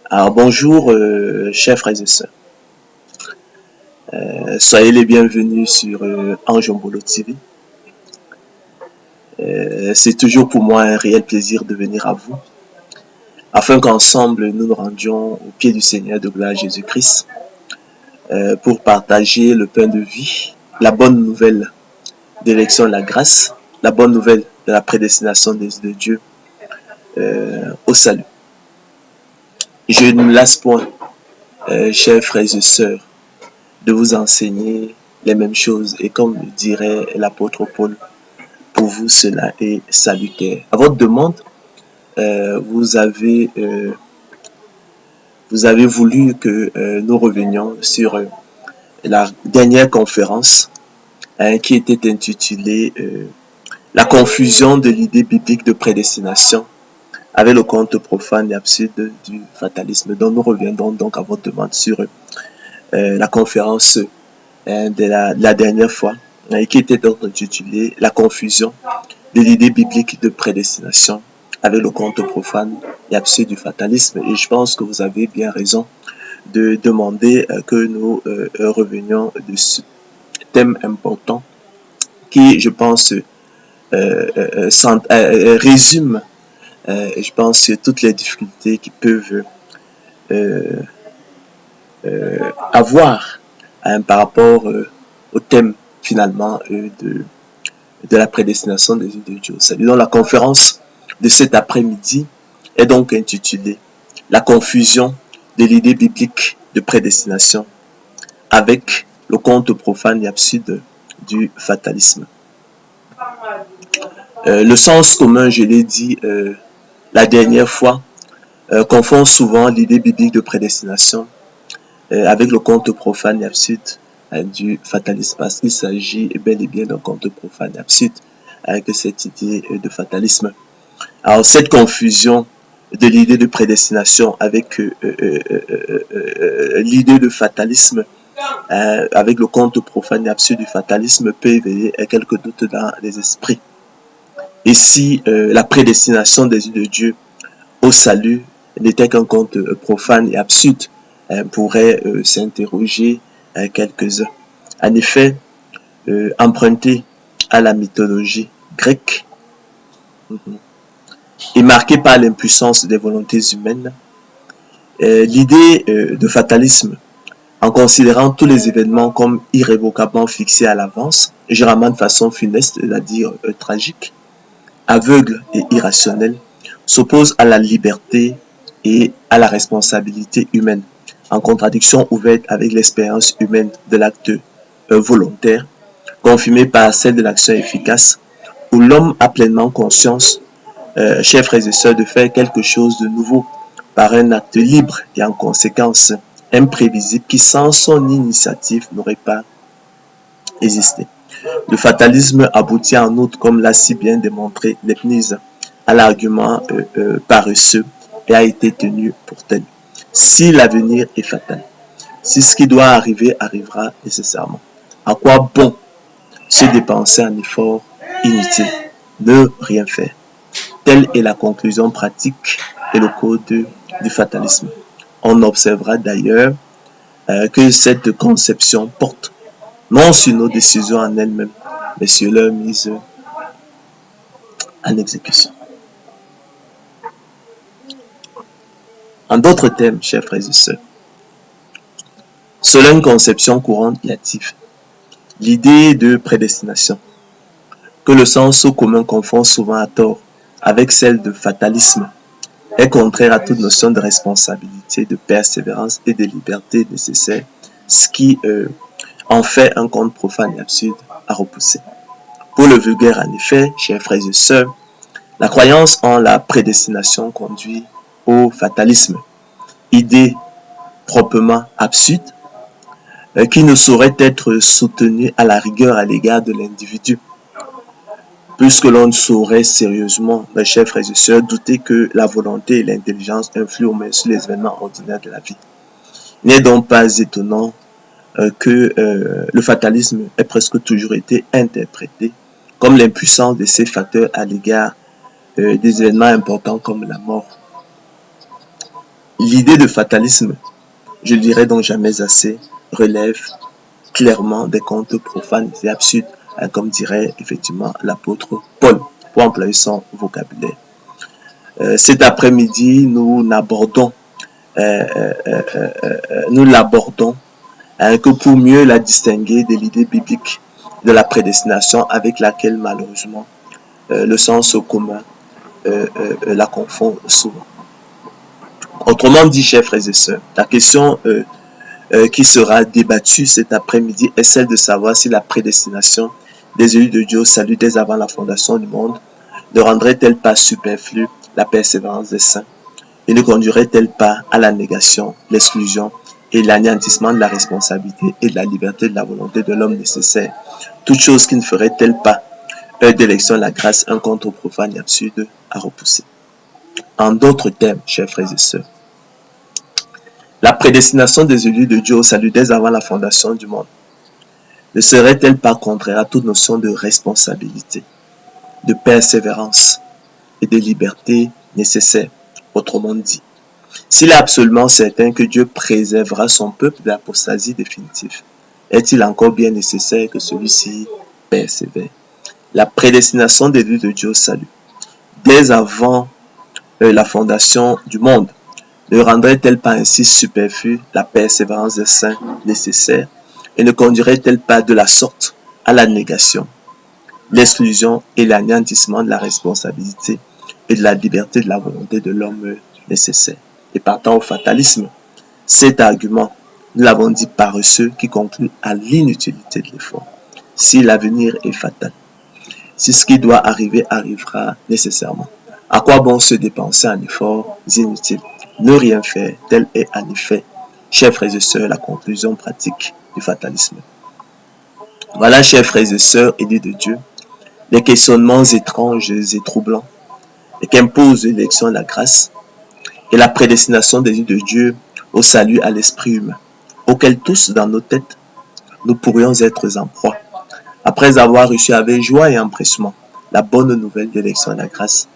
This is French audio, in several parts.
Alors bonjour, chers frères et sœurs. Soyez les bienvenus sur Anjombolo TV. C'est toujours pour moi un réel plaisir de venir à vous, afin qu'ensemble nous nous rendions au pied du Seigneur de gloire Jésus-Christ pour partager le pain de vie, la bonne nouvelle d'élection de la grâce, la bonne nouvelle de la prédestination de Dieu au salut. Je ne me lasse point, chers frères et sœurs, de vous enseigner les mêmes choses. Et comme dirait l'apôtre Paul, pour vous cela est salutaire. À votre demande, vous avez voulu que nous revenions sur la dernière conférence qui était intitulée La confusion de l'idée biblique de prédestination avec le conte profane et absurde du fatalisme. Donc nous reviendrons donc à votre demande sur la conférence de la dernière fois, qui était donc intitulée La confusion de l'idée biblique de prédestination avec le conte profane et absurde du fatalisme. Et je pense que vous avez bien raison de demander que nous revenions de ce thème important qui, je pense, résume, je pense, toutes les difficultés qui peuvent avoir par rapport au thème finalement de la prédestination des yeux de Dieu. Donc la conférence de cet après-midi est donc intitulée La confusion de l'idée biblique de prédestination avec le conte profane et absurde du fatalisme. Le sens commun, je l'ai dit la dernière fois, confond souvent l'idée biblique de prédestination avec le conte profane et absurde du fatalisme, parce qu'il s'agit bel et bien d'un conte profane et absurde avec cette idée de fatalisme. Alors cette confusion de l'idée de prédestination avec l'idée de fatalisme, avec le conte profane et absurde du fatalisme, peut éveiller quelques doutes dans les esprits. Et si la prédestination des yeux de Dieu au salut n'était qu'un conte profane et absurde, pourrait s'interroger quelques-uns. En effet, emprunté à la mythologie grecque et marqué par l'impuissance des volontés humaines, l'idée de fatalisme, en considérant tous les événements comme irrévocablement fixés à l'avance, généralement de façon funeste, c'est-à-dire tragique, aveugle et irrationnelle, s'oppose à la liberté et à la responsabilité humaine, en contradiction ouverte avec l'expérience humaine de l'acte volontaire, confirmée par celle de l'action efficace, où l'homme a pleinement conscience, chers frères et sœurs, de faire quelque chose de nouveau par un acte libre et en conséquence imprévisible qui, sans son initiative, n'aurait pas existé. Le fatalisme aboutit en outre, comme l'a si bien démontré Leibniz, à l'argument paresseux et a été tenu pour tel. Si l'avenir est fatal, si ce qui doit arriver arrivera nécessairement, à quoi bon se dépenser en effort inutile, ne rien faire? Telle est la conclusion pratique et le code du fatalisme. On observera d'ailleurs que cette conception porte non sur nos décisions en elles-mêmes, mais sur leur mise en exécution. En d'autres termes, chers frères et sœurs, selon une conception courante native, l'idée de prédestination, que le sens commun confond souvent à tort avec celle de fatalisme, est contraire à toute notion de responsabilité, de persévérance et de liberté nécessaire, ce qui en fait un conte profane et absurde à repousser. Pour le vulgaire, en effet, chers frères et sœurs, la croyance en la prédestination conduit au fatalisme, idée proprement absurde, qui ne saurait être soutenue à la rigueur à l'égard de l'individu, puisque l'on ne saurait sérieusement, mes chers frères et sœurs, douter que la volonté et l'intelligence influent au moins sur les événements ordinaires de la vie. Il n'est donc pas étonnant que le fatalisme ait presque toujours été interprété comme l'impuissance de ces facteurs à l'égard des événements importants comme la mort. L'idée de fatalisme, je le dirais donc jamais assez, relève clairement des contes profanes et absurdes, comme dirait effectivement l'apôtre Paul, pour employer son vocabulaire. Cet après-midi, nous l'abordons que pour mieux la distinguer de l'idée biblique de la prédestination avec laquelle malheureusement le sens commun la confond souvent. Autrement dit, chers frères et sœurs, la question qui sera débattue cet après-midi est celle de savoir si la prédestination des élus de Dieu au salut dès avant la fondation du monde ne rendrait-elle pas superflue la persévérance des saints et ne conduirait-elle pas à la négation, l'exclusion et l'anéantissement de la responsabilité et de la liberté de la volonté de l'homme nécessaire, toute chose qui ne ferait-elle pas d'élection la grâce un contre profane et absurde à repousser. En d'autres termes, chers frères et sœurs, la prédestination des élus de Dieu au salut dès avant la fondation du monde ne serait-elle pas contraire à toute notion de responsabilité, de persévérance et de liberté nécessaire? Autrement dit, s'il est absolument certain que Dieu préservera son peuple de l'apostasie définitive, est-il encore bien nécessaire que celui-ci persévère? La prédestination des élus de Dieu au salut dès avant la fondation du monde ne rendrait-elle pas ainsi superflue la persévérance des saints nécessaire et ne conduirait-elle pas de la sorte à la négation, l'exclusion et l'anéantissement de la responsabilité et de la liberté de la volonté de l'homme nécessaire? Et partant au fatalisme, cet argument, nous l'avons dit paresseux, qui conclut à l'inutilité de l'effort. Si l'avenir est fatal, si ce qui doit arriver arrivera nécessairement, à quoi bon se dépenser en efforts inutiles? Ne rien faire, tel est en effet, chers frères et sœurs, la conclusion pratique du fatalisme. Voilà, chers frères et sœurs, élus de Dieu, les questionnements étranges et troublants qu'impose l'élection de la grâce et la prédestination des élus de Dieu au salut à l'esprit humain, auquel tous dans nos têtes nous pourrions être en proie, après avoir reçu avec joie et empressement la bonne nouvelle de l'élection de la grâce,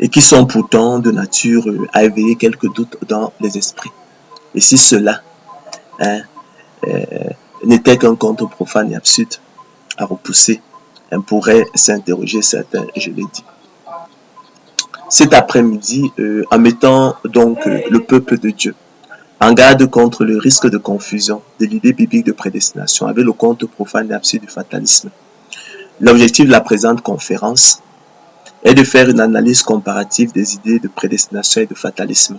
et qui sont pourtant de nature à éveiller quelques doutes dans les esprits. Et si cela n'était qu'un conte profane et absurde à repousser, on pourrait s'interroger certains, je l'ai dit. Cet après-midi, en mettant donc le peuple de Dieu en garde contre le risque de confusion de l'idée biblique de prédestination avec le conte profane et absurde du fatalisme, l'objectif de la présente conférence est de faire une analyse comparative des idées de prédestination et de fatalisme,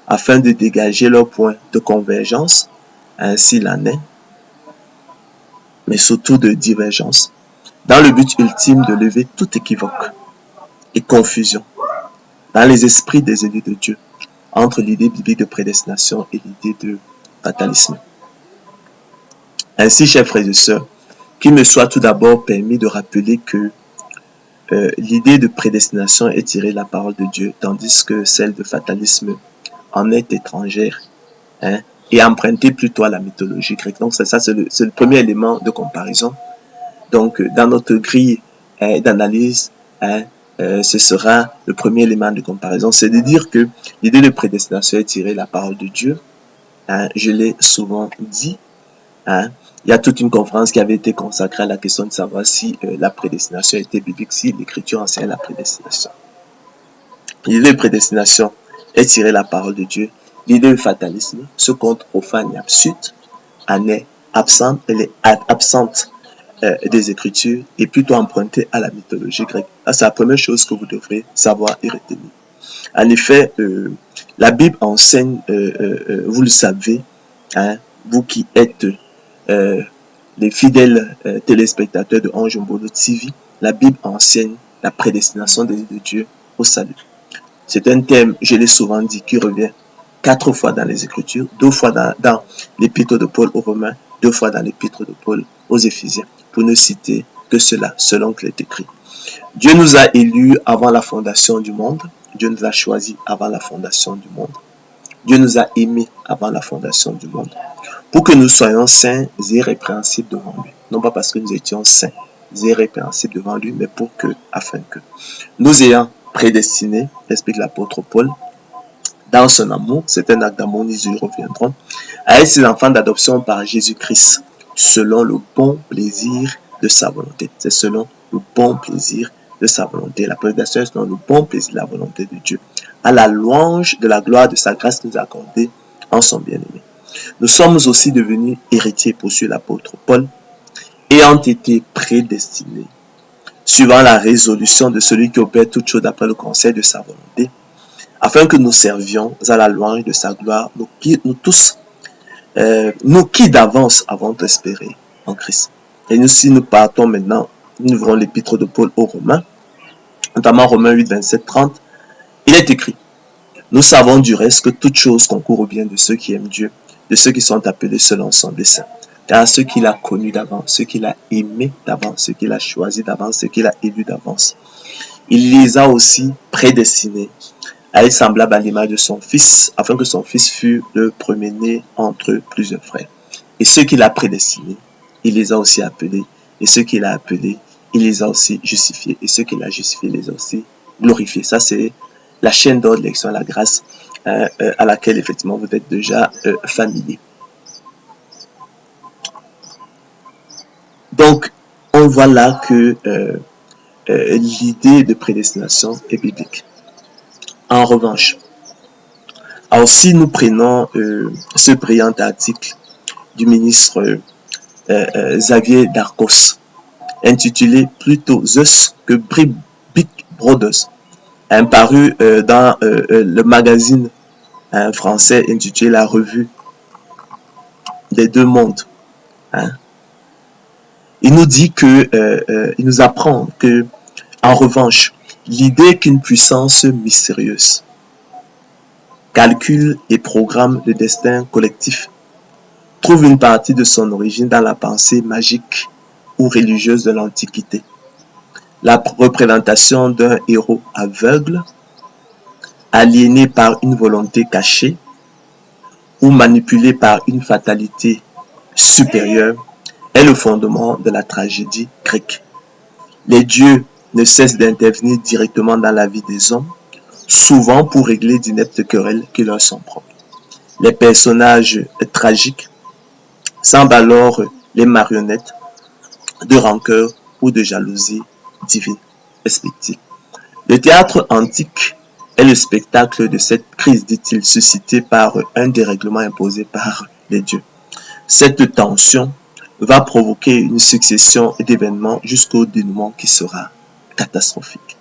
afin de dégager leurs points de convergence, ainsi il en est, mais surtout de divergence, dans le but ultime de lever tout équivoque et confusion dans les esprits des élus de Dieu entre l'idée biblique de prédestination et l'idée de fatalisme. Ainsi, chers frères et sœurs, qu'il me soit tout d'abord permis de rappeler que l'idée de prédestination est tirée de la parole de Dieu, tandis que celle de fatalisme en est étrangère et empruntée plutôt à la mythologie grecque. Donc ça, c'est le premier élément de comparaison. Donc dans notre grille d'analyse, ce sera le premier élément de comparaison, c'est de dire que l'idée de prédestination est tirée de la parole de Dieu. Je l'ai souvent dit. Il y a toute une conférence qui avait été consacrée à la question de savoir si la prédestination était biblique, si l'Écriture enseigne la prédestination. L'idée de prédestination est tirée de la parole de Dieu. L'idée de fatalisme, ce conte profane et absurde, en est absente, elle est absente des Écritures et plutôt empruntée à la mythologie grecque. C'est la première chose que vous devrez savoir et retenir. En effet, la Bible enseigne, vous le savez, vous qui êtes les fidèles téléspectateurs de Ange Mbolo TV, la Bible enseigne la prédestination de Dieu au salut. C'est un thème, je l'ai souvent dit, qui revient 4 fois dans les Écritures, 2 fois dans l'épître de Paul aux Romains, 2 fois dans l'épître de Paul aux Éphésiens, pour ne citer que cela, selon qu'il est écrit. Dieu nous a élus avant la fondation du monde, Dieu nous a choisis avant la fondation du monde, Dieu nous a aimés avant la fondation du monde, pour que nous soyons saints et irrépréhensibles devant lui. Non pas parce que nous étions saints et irrépréhensibles devant lui, mais afin que nous ayant prédestinés, explique l'apôtre Paul, dans son amour, c'est un acte d'amour, nous y reviendrons, à être ses enfants d'adoption par Jésus-Christ, selon le bon plaisir de sa volonté. C'est selon le bon plaisir de sa volonté. La prédestination est selon le bon plaisir de la volonté de Dieu, à la louange de la gloire de sa grâce qui nous a accordée en son bien-aimé. Nous sommes aussi devenus héritiers, poursuit l'apôtre Paul, ayant été prédestinés, suivant la résolution de celui qui opère toutes choses d'après le conseil de sa volonté, afin que nous servions à la louange de sa gloire, nous tous, nous qui d'avance avons espéré en Christ. Et nous, si nous partons maintenant, nous ouvrons l'épître de Paul aux Romains, notamment Romains 8, 27, 30, il est écrit, nous savons du reste que toute chose concourt au bien de ceux qui aiment Dieu, de ceux qui sont appelés selon son dessein. Car ceux qu'il a connus d'avance, ceux qu'il a aimés d'avance, ceux qu'il a choisis d'avance, ceux qu'il a élus d'avance, il les a aussi prédestinés à être semblables à l'image de son Fils, afin que son Fils fût le premier-né entre plusieurs frères. Et ceux qu'il a prédestinés, il les a aussi appelés. Et ceux qu'il a appelés, il les a aussi justifiés. Et ceux qu'il a justifiés, il les a aussi glorifiés. Ça, c'est la chaîne d'ordre, l'élection à la grâce, à laquelle, effectivement, vous êtes déjà familier. Donc, on voit là que l'idée de prédestination est biblique. En revanche, alors si nous prenons ce brillant article du ministre Xavier Darcos, intitulé plutôt Zeus que Big Brothers, paru dans le magazine français intitulé La Revue des Deux Mondes. Il nous dit que, il nous apprend que, en revanche, l'idée qu'une puissance mystérieuse calcule et programme le destin collectif trouve une partie de son origine dans la pensée magique ou religieuse de l'Antiquité. La représentation d'un héros aveugle, aliéné par une volonté cachée ou manipulé par une fatalité supérieure est le fondement de la tragédie grecque. Les dieux ne cessent d'intervenir directement dans la vie des hommes, souvent pour régler d'ineptes querelles qui leur sont propres. Les personnages tragiques semblent alors les marionnettes de rancœur ou de jalousie divine respective. Le théâtre antique est le spectacle de cette crise, dit-il, suscitée par un dérèglement imposé par les dieux. Cette tension va provoquer une succession d'événements jusqu'au dénouement qui sera catastrophique.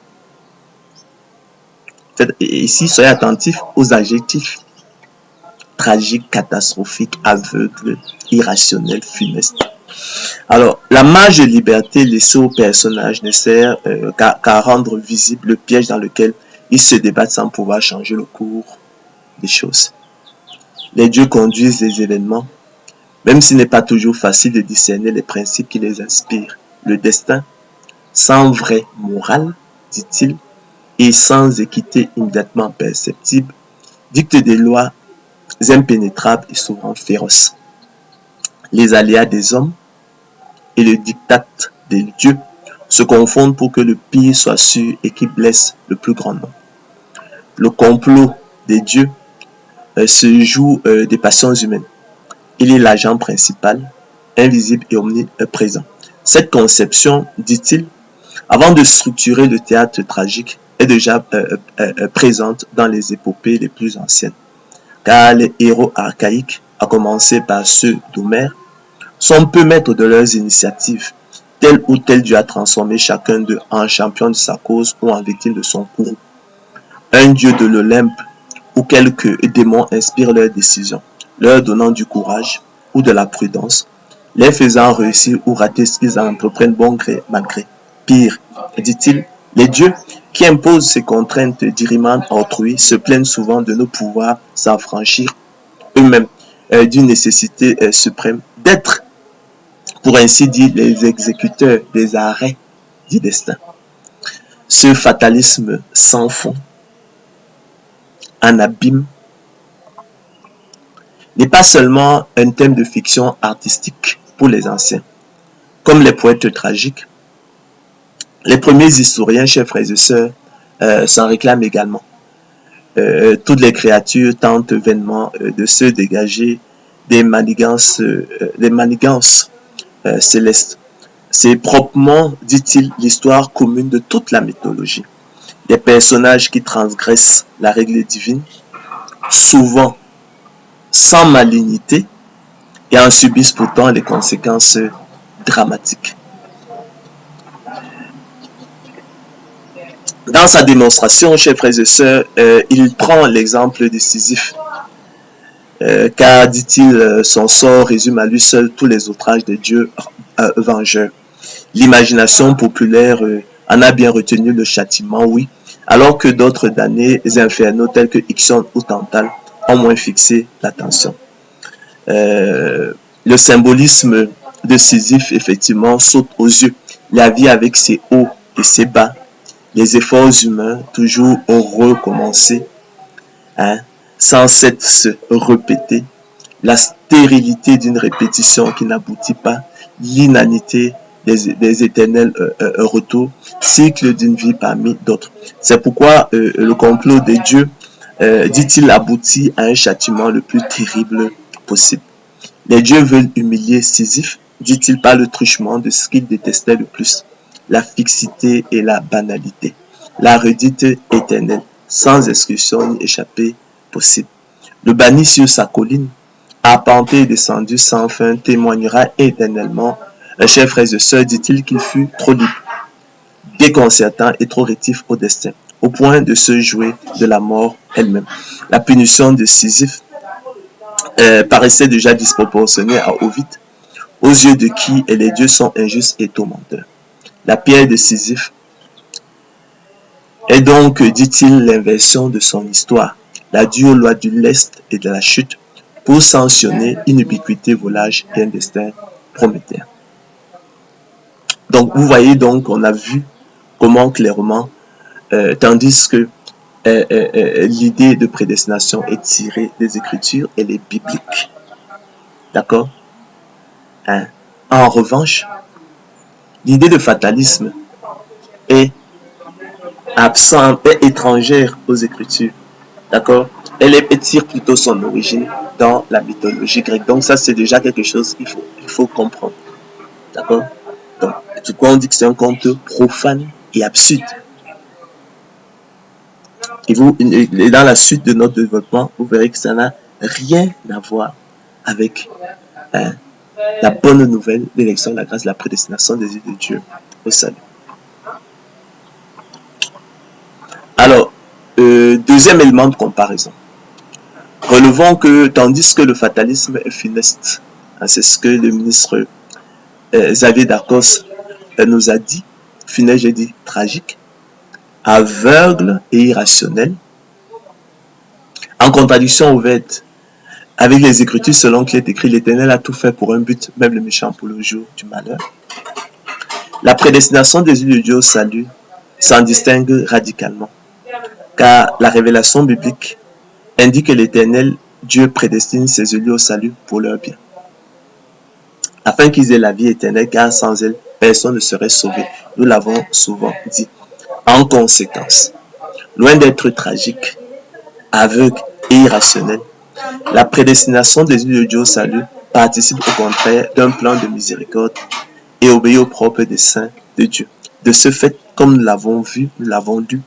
Et ici, soyez attentifs aux adjectifs: tragique, catastrophique, aveugle, irrationnel, funeste. Alors, la marge de liberté laissée au personnage ne sert qu'à rendre visible le piège dans lequel ils se débattent sans pouvoir changer le cours des choses. Les dieux conduisent les événements, même s'il n'est pas toujours facile de discerner les principes qui les inspirent. Le destin, sans vraie morale, dit-il, et sans équité immédiatement perceptible, dicte des lois impénétrables et souvent féroces. Les aléas des hommes et le diktat des dieux se confondent pour que le pire soit sûr et qui blesse le plus grand nombre. Le complot des dieux se joue des passions humaines. Il est l'agent principal, invisible et omniprésent. Cette conception, dit-il, avant de structurer le théâtre tragique, est déjà présente dans les épopées les plus anciennes. Car les héros archaïques, à commencer par ceux d'Homère, sont peu maîtres de leurs initiatives. Tel ou tel dieu a transformé chacun d'eux en champion de sa cause ou en victime de son courroux. Un dieu de l'Olympe ou quelques démons inspirent leurs décisions, leur donnant du courage ou de la prudence, les faisant réussir ou rater ce qu'ils entreprennent bon gré mal gré. Pire, dit-il, les dieux qui imposent ces contraintes dirimantes à autrui se plaignent souvent de ne pouvoir s'affranchir eux-mêmes d'une nécessité suprême d'être, pour ainsi dire, les exécuteurs des arrêts du destin. Ce fatalisme sans fond, en abîme, n'est pas seulement un thème de fiction artistique pour les anciens. Comme les poètes tragiques, les premiers historiens, chers frères et sœurs, s'en réclament également. toutes les créatures tentent vainement de se dégager des manigances célestes. C'est proprement, dit-il, l'histoire commune de toute la mythologie. Des personnages qui transgressent la règle divine, souvent sans malignité, et en subissent pourtant les conséquences dramatiques. Dans sa démonstration, chers frères et sœurs, il prend l'exemple de Sisyphe, car, dit-il, son sort résume à lui seul tous les outrages de Dieu vengeur. L'imagination populaire en a bien retenu le châtiment, oui, alors que d'autres damnés infernaux tels que Ixion ou Tantale ont moins fixé l'attention. Le symbolisme de Sisyphe, effectivement, saute aux yeux. La vie avec ses hauts et ses bas, les efforts humains toujours recommencer, sans cesse se répéter, la stérilité d'une répétition qui n'aboutit pas, l'inanité des éternels retours, cycle d'une vie parmi d'autres. C'est pourquoi le complot des dieux, dit-il, aboutit à un châtiment le plus terrible possible. Les dieux veulent humilier Sisyphe, dit-il, par le truchement de ce qu'ils détestaient le plus, la fixité et la banalité, la redite éternelle, sans excursion ni échappée possible. Le banni sur sa colline, arpenté et descendu sans fin, témoignera éternellement. Chers frères et sœurs, dit-il, qu'il fut trop libre, déconcertant et trop rétif au destin, au point de se jouer de la mort elle-même. La punition de Sisyphe paraissait déjà disproportionnée à Ovide, aux yeux de qui les dieux sont injustes et tourmenteurs. La pierre de Sisyphe est donc, dit-il, l'inversion de son histoire, la dure loi du lest et de la chute, pour sanctionner une ubiquité volage et un destin prométhéen. Donc, vous voyez, donc, on a vu comment clairement, tandis que l'idée de prédestination est tirée des Écritures, elle est biblique. D'accord? En revanche, l'idée de fatalisme est absente, est étrangère aux Écritures. D'accord? Elle tire plutôt son origine dans la mythologie grecque. Donc ça, c'est déjà quelque chose qu'il faut comprendre. D'accord? Donc, du coup, on dit que c'est un conte profane et absurde. Et dans la suite de notre développement, vous verrez que ça n'a rien à voir avec la bonne nouvelle, l'élection, la grâce, la prédestination des yeux de Dieu au salut. Alors, deuxième élément de comparaison. Relevons que, tandis que le fatalisme est funeste, c'est ce que le ministre Xavier Darcos nous a dit, funeste, j'ai dit tragique, aveugle et irrationnel, en contradiction ouverte avec les Écritures selon qu'il est écrit, l'Éternel a tout fait pour un but, même le méchant pour le jour du malheur. La prédestination des yeux de Dieu au salut s'en distingue radicalement, car la révélation biblique indique que l'Éternel, Dieu, prédestine ses élus au salut pour leur bien, afin qu'ils aient la vie éternelle, car sans elle, personne ne serait sauvé. Nous l'avons souvent dit. En conséquence, loin d'être tragique, aveugle et irrationnel, la prédestination des élus de Dieu au salut participe au contraire d'un plan de miséricorde et obéit au propre dessein de Dieu. De ce fait, comme nous l'avons vu, nous l'avons lu,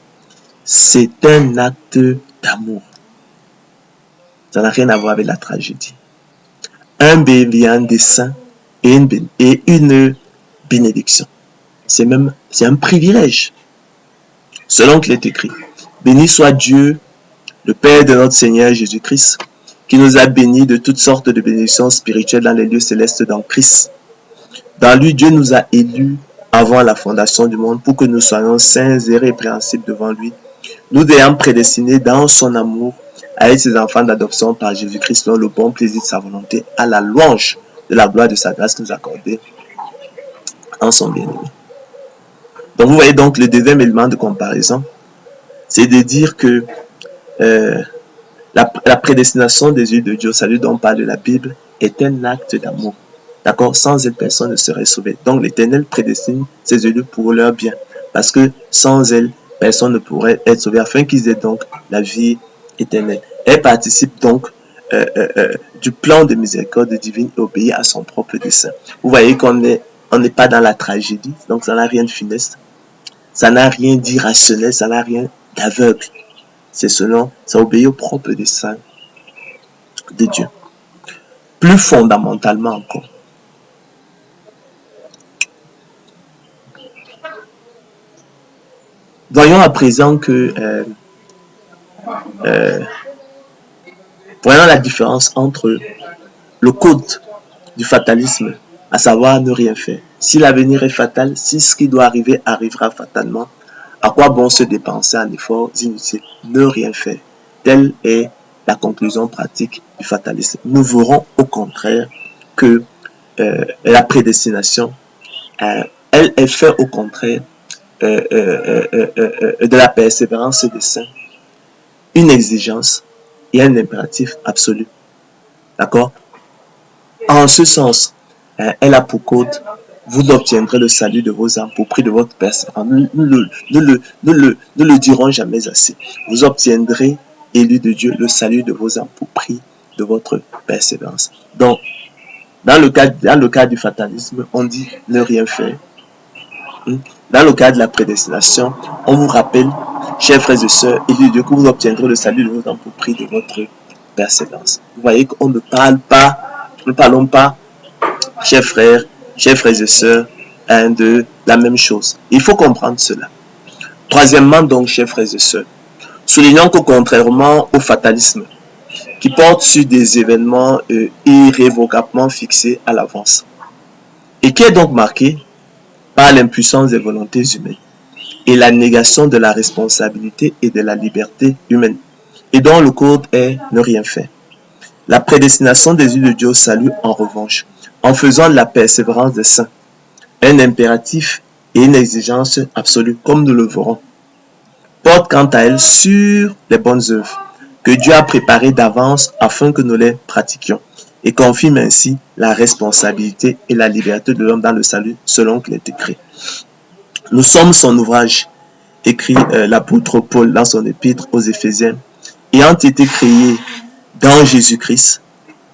c'est un acte d'amour. Ça n'a rien à voir avec la tragédie. Un bienveillant dessein et une bénédiction. C'est un privilège. Selon qu'il est écrit, béni soit Dieu, le Père de notre Seigneur Jésus-Christ, qui nous a bénis de toutes sortes de bénédictions spirituelles dans les lieux célestes dans Christ. Dans lui, Dieu nous a élus avant la fondation du monde pour que nous soyons saints et répréhensibles devant lui, nous ayant prédestinés dans son amour à être ses enfants d'adoption par Jésus-Christ selon le bon plaisir de sa volonté, à la louange de la gloire de sa grâce qui nous a accordée en son bien-aimé. Donc vous voyez donc le deuxième élément de comparaison, c'est de dire que la prédestination des yeux de Dieu, salut dont parle la Bible, est un acte d'amour. D'accord? Sans elle, personne ne serait sauvé. Donc l'Éternel prédestine ses élus pour leur bien. Parce que sans elle, personne ne pourrait être sauvé, afin qu'ils aient donc la vie éternel. Elle participe donc du plan de miséricorde divine et obéit à son propre dessein. Vous voyez qu'on n'est pas dans la tragédie, donc ça n'a rien de funeste, ça n'a rien d'irrationnel, ça n'a rien d'aveugle. C'est selon, ça obéit au propre dessein de Dieu. Plus fondamentalement encore, voyons à présent que voyons la différence entre le code du fatalisme, à savoir ne rien faire. Si l'avenir est fatal, si ce qui doit arriver arrivera fatalement, à quoi bon se dépenser en efforts inutiles? Ne rien faire. Telle est la conclusion pratique du fatalisme. Nous verrons au contraire que la prédestination, elle est faite au contraire de la persévérance des saints, une exigence et un impératif absolu. D'accord? En ce sens, elle a pour code, vous obtiendrez le salut de vos âmes pour prix de votre persévérance. Ne le dirons jamais assez. Vous obtiendrez, élus de Dieu, le salut de vos âmes pour prix de votre persévérance. Donc, dans le cas du fatalisme, on dit ne rien faire. Dans le cas de la prédestination, on vous rappelle, chers frères et sœurs, élus de Dieu, que vous obtiendrez le salut de vos âmes pour prix de votre persévérance. Vous voyez qu'on ne parlons pas, chers frères et sœurs, de la même chose. Il faut comprendre cela. Troisièmement, donc, chers frères et sœurs, soulignons que contrairement au fatalisme, qui porte sur des événements irrévocablement fixés à l'avance, et qui est donc marqué par l'impuissance des volontés humaines et la négation de la responsabilité et de la liberté humaine, et dont le code est ne rien faire. La prédestination des yeux de Dieu au salut, en revanche, en faisant de la persévérance des saints un impératif et une exigence absolue, comme nous le verrons, porte quant à elle sur les bonnes œuvres que Dieu a préparées d'avance afin que nous les pratiquions, et confirme ainsi la responsabilité et la liberté de l'homme dans le salut selon qu'il est écrit. Nous sommes son ouvrage, écrit l'apôtre Paul dans son épître aux Éphésiens, ayant été créés dans Jésus-Christ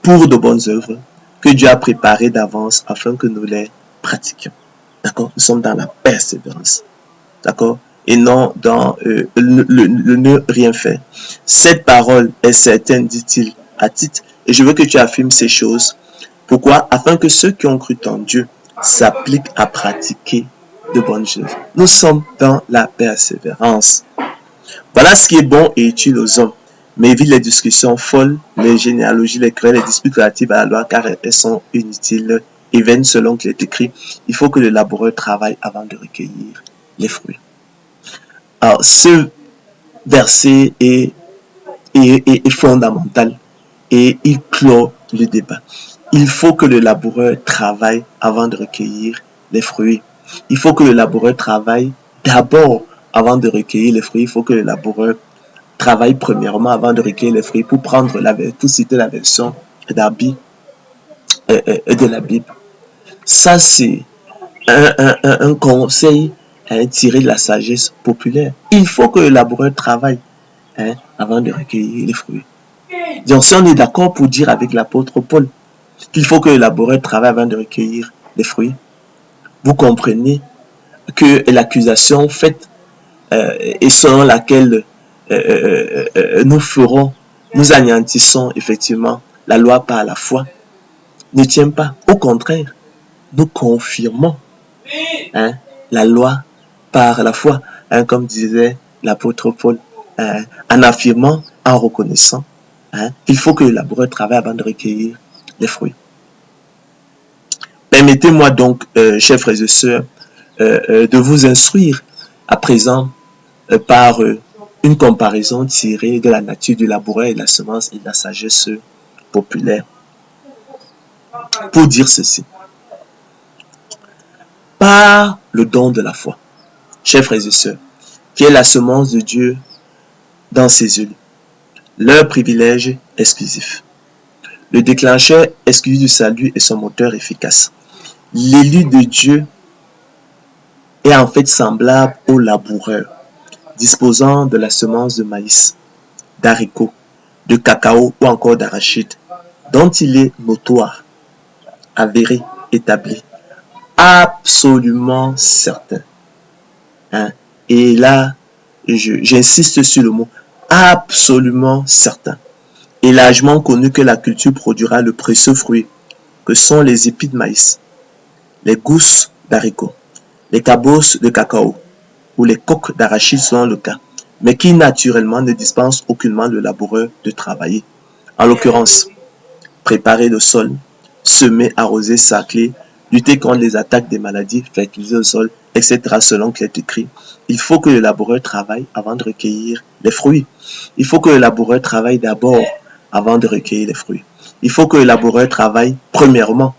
pour de bonnes œuvres que Dieu a préparées d'avance afin que nous les pratiquions. D'accord? Nous sommes dans la persévérance. D'accord? Et non dans le ne rien faire. Cette parole est certaine, dit-il à Tite, et je veux que tu affirmes ces choses. Pourquoi? Afin que ceux qui ont cru en Dieu s'appliquent à pratiquer de bonnes œuvres. Nous sommes dans la persévérance. Voilà ce qui est bon et utile aux hommes. Mais évite les discussions folles, les généalogies, les querelles, les disputes relatives à la loi, car elles sont inutiles et vaines selon qu'il est écrit. Il faut que le laboureur travaille avant de recueillir les fruits. Alors, ce verset est fondamental et il clôt le débat. Il faut que le laboureur travaille avant de recueillir les fruits. Il faut que le laboureur travaille d'abord avant de recueillir les fruits. Il faut que le laboureur travaille premièrement avant de recueillir les fruits, pour citer la version d'Abi de la Bible. Ça, c'est un conseil tiré de la sagesse populaire. Il faut que le laboureur travaille avant de recueillir les fruits. Donc, si on est d'accord pour dire avec l'apôtre Paul qu'il faut que le laboureur travaille avant de recueillir les fruits, vous comprenez que l'accusation faite et selon laquelle nous anéantissons effectivement la loi par la foi, ne tient pas. Au contraire, nous confirmons la loi par la foi, comme disait l'apôtre Paul, en affirmant, en reconnaissant qu'il faut que le laboureur travaille avant de recueillir les fruits. Permettez-moi donc, chers frères et sœurs, de vous instruire à présent par une comparaison tirée de la nature du laboureur et de la semence et de la sagesse populaire. Pour dire ceci, par le don de la foi, chers frères et sœurs, qui est la semence de Dieu dans ses élus, leur privilège exclusif, le déclencheur exclusif du salut et son moteur efficace. L'élu de Dieu est en fait semblable au laboureur, disposant de la semence de maïs, d'haricots, de cacao ou encore d'arachide, dont il est notoire, avéré, établi, absolument certain. Hein? Et là, j'insiste sur le mot absolument certain. Et largement connu que la culture produira le précieux fruit, que sont les épis de maïs, les gousses d'haricots, les cabosses de cacao ou les coques d'arachide selon le cas, mais qui naturellement ne dispensent aucunement le laboureur de travailler. En l'occurrence, préparer le sol, semer, arroser, sacler, lutter contre les attaques des maladies, fertiliser le sol, etc. selon qu'il est écrit. Il faut que le laboureur travaille avant de recueillir les fruits. Il faut que le laboureur travaille d'abord avant de recueillir les fruits. Il faut que le laboureur travaille premièrement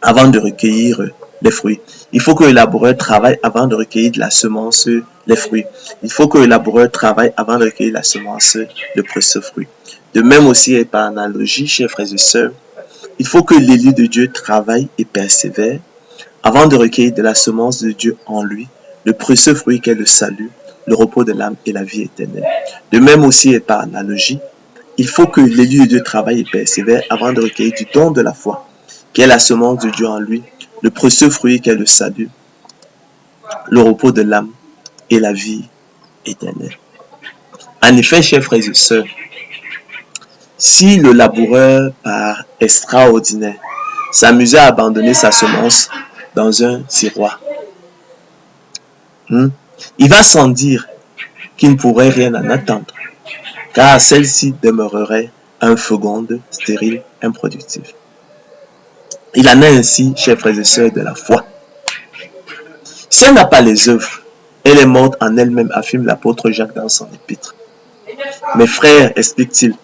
avant de recueillir les fruits. Il faut que le laboureur travaille avant de recueillir de la semence, les fruits. Il faut que le laboureur travaille avant de recueillir la semence, le précieux fruit. De même aussi et par analogie, chers frères et sœurs, il faut que l'élu de Dieu travaille et persévère avant de recueillir de la semence de Dieu en lui, le précieux fruit qu'est le salut, le repos de l'âme et la vie éternelle. De même aussi et par analogie, il faut que l'élu de Dieu travaille et persévère avant de recueillir du don de la foi, qui est la semence de Dieu en lui, le précieux fruit qu'est le salut, le repos de l'âme et la vie éternelle. En effet, chers frères et sœurs, si le laboureur par extraordinaire s'amusait à abandonner sa semence dans un tiroir, il va sans dire qu'il ne pourrait rien en attendre, car celle-ci demeurerait inféconde, stérile, improductive. Il en est ainsi, chers frères et sœurs, de la foi. Si elle n'a pas les œuvres, elle est morte en elle-même, affirme l'apôtre Jacques dans son épître. Mes frères, explique-t-il,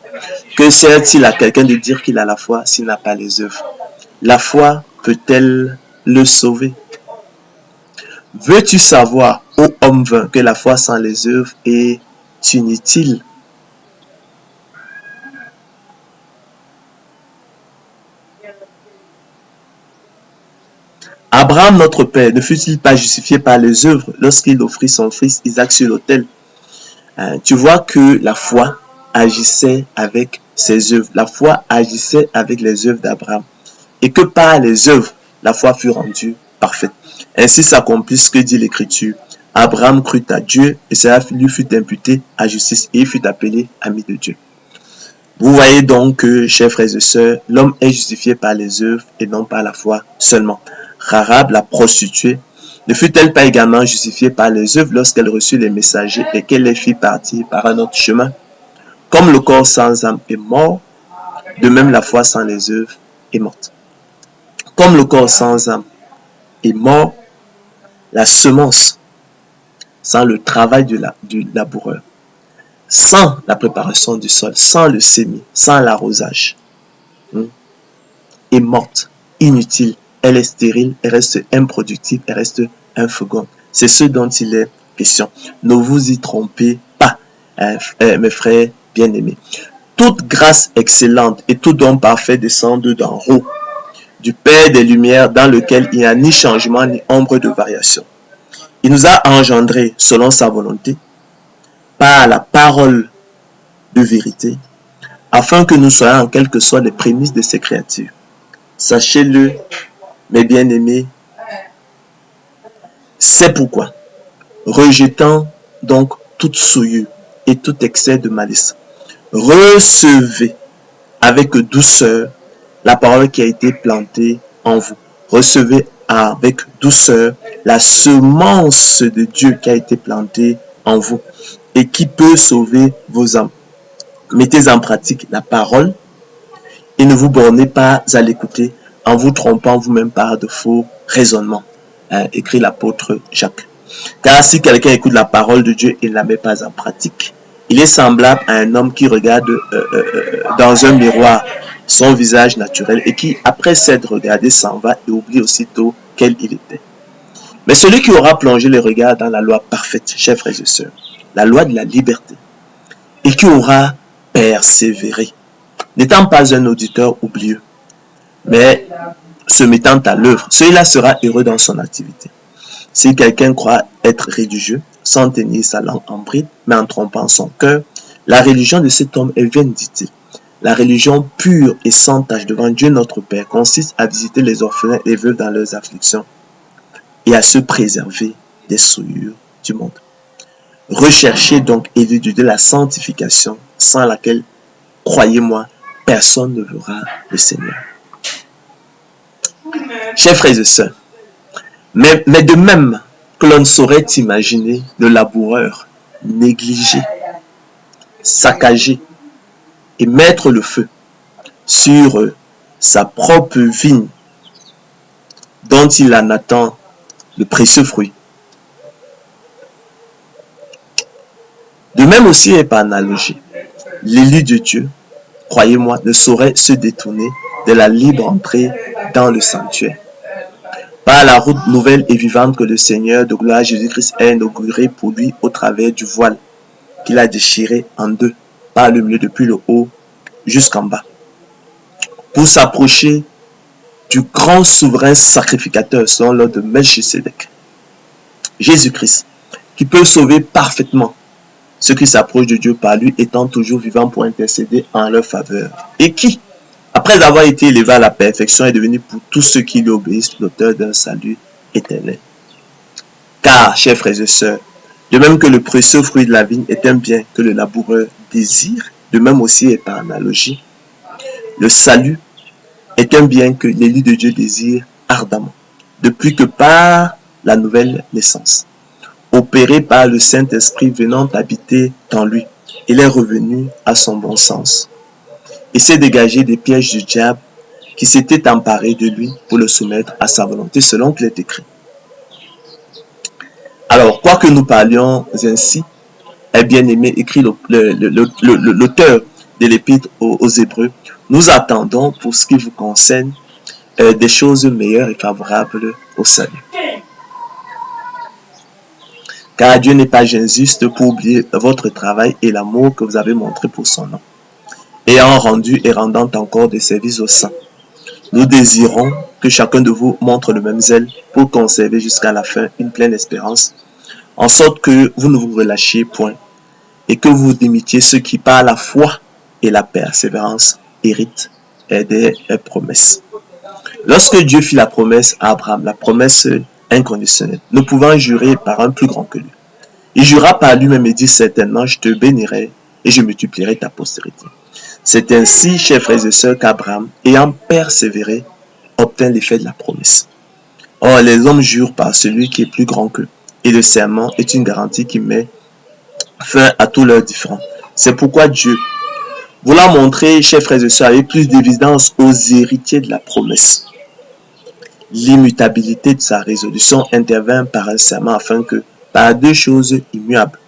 que sert-il à quelqu'un de dire qu'il a la foi s'il n'a pas les œuvres? La foi peut-elle le sauver? Veux-tu savoir, ô homme vain, que la foi sans les œuvres est inutile? Abraham, notre père, ne fut-il pas justifié par les œuvres lorsqu'il offrit son fils Isaac sur l'autel? Tu vois que la foi agissait avec ses œuvres. La foi agissait avec les œuvres d'Abraham. Et que par les œuvres, la foi fut rendue parfaite. Ainsi s'accomplit ce que dit l'Écriture. Abraham crut à Dieu et cela lui fut imputé à justice et il fut appelé ami de Dieu. Vous voyez donc que, chers frères et sœurs, l'homme est justifié par les œuvres et non par la foi seulement. Rahab, la prostituée, ne fut-elle pas également justifiée par les œuvres lorsqu'elle reçut les messagers et qu'elle les fit partir par un autre chemin? Comme le corps sans âme est mort, de même la foi sans les œuvres est morte. Comme le corps sans âme est mort, la semence sans le travail du laboureur, sans la préparation du sol, sans le semis, sans l'arrosage, est morte, inutile. Elle est stérile, elle reste improductive, elle reste inféconde. C'est ce dont il est question. Ne vous y trompez pas, mes frères bien-aimés. Toute grâce excellente et tout don parfait descendent d'en haut, du Père des Lumières, dans lequel il n'y a ni changement ni ombre de variation. Il nous a engendrés selon sa volonté, par la parole de vérité, afin que nous soyons en quelque sorte les prémices de ses créatures. Sachez-le, mes bien-aimés, c'est pourquoi, rejetant donc toute souillure et tout excès de malice, recevez avec douceur la parole qui a été plantée en vous. Recevez avec douceur la semence de Dieu qui a été plantée en vous et qui peut sauver vos âmes. Mettez en pratique la parole et ne vous bornez pas à l'écouter en vous trompant vous-même par de faux raisonnements, écrit l'apôtre Jacques. Car si quelqu'un écoute la parole de Dieu et ne la met pas en pratique, il est semblable à un homme qui regarde dans un miroir son visage naturel et qui, après s'être regardé, s'en va et oublie aussitôt quel il était. Mais celui qui aura plongé le regard dans la loi parfaite, chers frères et sœurs, la loi de la liberté, et qui aura persévéré, n'étant pas un auditeur oublieux, mais se mettant à l'œuvre, celui-là sera heureux dans son activité. Si quelqu'un croit être religieux, sans tenir sa langue en bride, mais en trompant son cœur, La religion de cet homme est vaine, dit-il. La religion pure et sans tache devant Dieu notre Père consiste à visiter les orphelins et les veuves dans leurs afflictions et à se préserver des souillures du monde. Recherchez donc, élus de Dieu, la sanctification sans laquelle, croyez-moi, personne ne verra le Seigneur. Chers frères et sœurs, mais de même que l'on ne saurait imaginer le laboureur négligé, saccagé et mettre le feu sur sa propre vigne dont il en attend le précieux fruit. De même aussi et par analogie, l'élu de Dieu, croyez-moi, ne saurait se détourner de la libre entrée dans le sanctuaire. Par la route nouvelle et vivante que le Seigneur de gloire Jésus-Christ a inaugurée pour lui au travers du voile qu'il a déchiré en deux par le milieu depuis le haut jusqu'en bas. Pour s'approcher du grand souverain sacrificateur selon l'ordre de Melchisédek. Jésus-Christ, qui peut sauver parfaitement ceux qui s'approchent de Dieu par lui, étant toujours vivant pour intercéder en leur faveur. Et qui, après avoir été élevé à la perfection, est devenu pour tous ceux qui lui obéissent l'auteur d'un salut éternel. Car, chers frères et sœurs, de même que le précieux fruit de la vigne est un bien que le laboureur désire, de même aussi et par analogie, le salut est un bien que l'élu de Dieu désire ardemment, depuis que par la nouvelle naissance, opéré par le Saint-Esprit venant habiter en lui, il est revenu à son bon sens et s'est dégagé des pièges du diable qui s'était emparé de lui pour le soumettre à sa volonté selon qu'il est écrit. Alors, quoique nous parlions ainsi, est bien aimé, écrit l'auteur de l'épître aux Hébreux, nous attendons pour ce qui vous concerne des choses meilleures et favorables au salut. Car Dieu n'est pas injuste pour oublier votre travail et l'amour que vous avez montré pour son nom, ayant rendu et rendant encore des services aux saints. Nous désirons que chacun de vous montre le même zèle pour conserver jusqu'à la fin une pleine espérance, en sorte que vous ne vous relâchiez point et que vous imitiez ceux qui par la foi et la persévérance héritent des promesses. Lorsque Dieu fit la promesse à Abraham, la promesse inconditionnelle, ne pouvant jurer par un plus grand que lui, il jura par lui-même et dit certainement, je te bénirai et je multiplierai ta postérité. C'est ainsi, chers frères et sœurs, qu'Abraham, ayant persévéré, obtint l'effet de la promesse. Or, les hommes jurent par celui qui est plus grand qu'eux, et le serment est une garantie qui met fin à tous leurs différends. C'est pourquoi Dieu, voulant montrer, chers frères et sœurs, avec plus d'évidence aux héritiers de la promesse, l'immutabilité de sa résolution intervint par un serment afin que, par deux choses immuables,